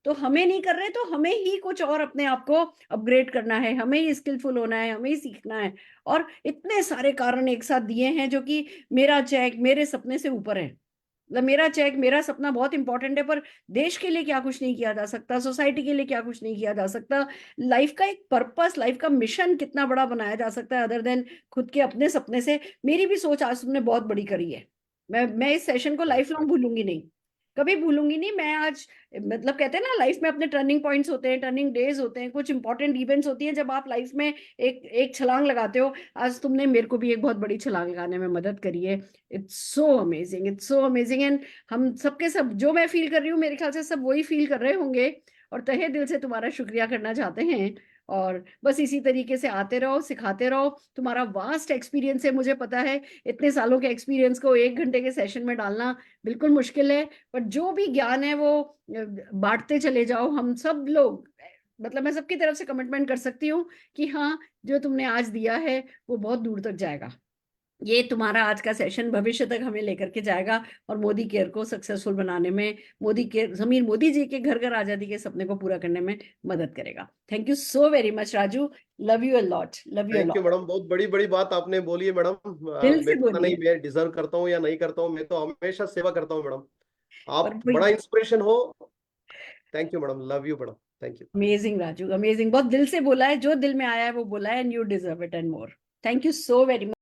तो हमें नहीं कर रहे, तो हमें ही कुछ और अपने आप को अपग्रेड करना है, हमें ही स्किलफुल होना है, हमें ही सीखना है। और इतने सारे कारण एक साथ दिए हैं जो कि मेरा चेक मेरे सपने से ऊपर है। मतलब मेरा चेक मेरा सपना बहुत इंपॉर्टेंट है, पर देश के लिए क्या कुछ नहीं किया जा सकता, सोसाइटी के लिए क्या कुछ नहीं किया जा सकता, लाइफ का एक पर्पस, लाइफ का मिशन कितना बड़ा बनाया जा सकता है अदर देन खुद के अपने सपने से। मेरी भी सोच आज तुमने बहुत बड़ी करी है। मैं इस सेशन को लाइफ लॉन्ग भूलूंगी नहीं, कभी भूलूंगी नहीं। मैं आज, मतलब कहते हैं ना लाइफ में अपने टर्निंग पॉइंट्स होते हैं, टर्निंग डेज होते हैं, कुछ इंपॉर्टेंट इवेंट्स होती हैं जब आप लाइफ में एक एक छलांग लगाते हो। आज तुमने मेरे को भी एक बहुत बड़ी छलांग लगाने में मदद करी है। It's so amazing, it's so amazing. And हम सबके सब जो मैं फील कर रही हूँ, मेरे ख्याल से सब वही फील कर रहे होंगे, और तहे दिल से तुम्हारा शुक्रिया करना चाहते हैं। और बस इसी तरीके से आते रहो, सिखाते रहो। तुम्हारा वास्ट एक्सपीरियंस है, मुझे पता है, इतने सालों के एक्सपीरियंस को 1 घंटे के सेशन में डालना बिल्कुल मुश्किल है, पर जो भी ज्ञान है वो बांटते चले जाओ। हम सब लोग, मतलब मैं सबकी तरफ से कमिटमेंट कर सकती हूँ कि हाँ, जो तुमने आज दिया है वो बहुत दूर तक जाएगा। ये तुम्हारा आज का सेशन भविष्य तक हमें लेकर के जाएगा, और मोदी केयर को सक्सेसफुल बनाने में, मोदी केयर, जमीर मोदी जी के घर घर आजादी के सपने को पूरा करने में मदद करेगा। Thank you so very much Raju, love you a lot, love you a you lot. Madam, बहुत बड़ी बड़ी बात आपने बोली है मैडम। दिल से मैं पता नहीं बोलिए। मैं डिजर्व करता हूँ या नहीं करता हूँ, मैं तो हमेशा सेवा करता हूँ मैडम, और आप बड़ा इंस्पिरेशन हो। Thank you madam, love you madam, thank you. Amazing Raju, amazing. बहुत दिल से बोला है, जो दिल में आया है वो बोला है, and you deserve it and more. Thank you so very much.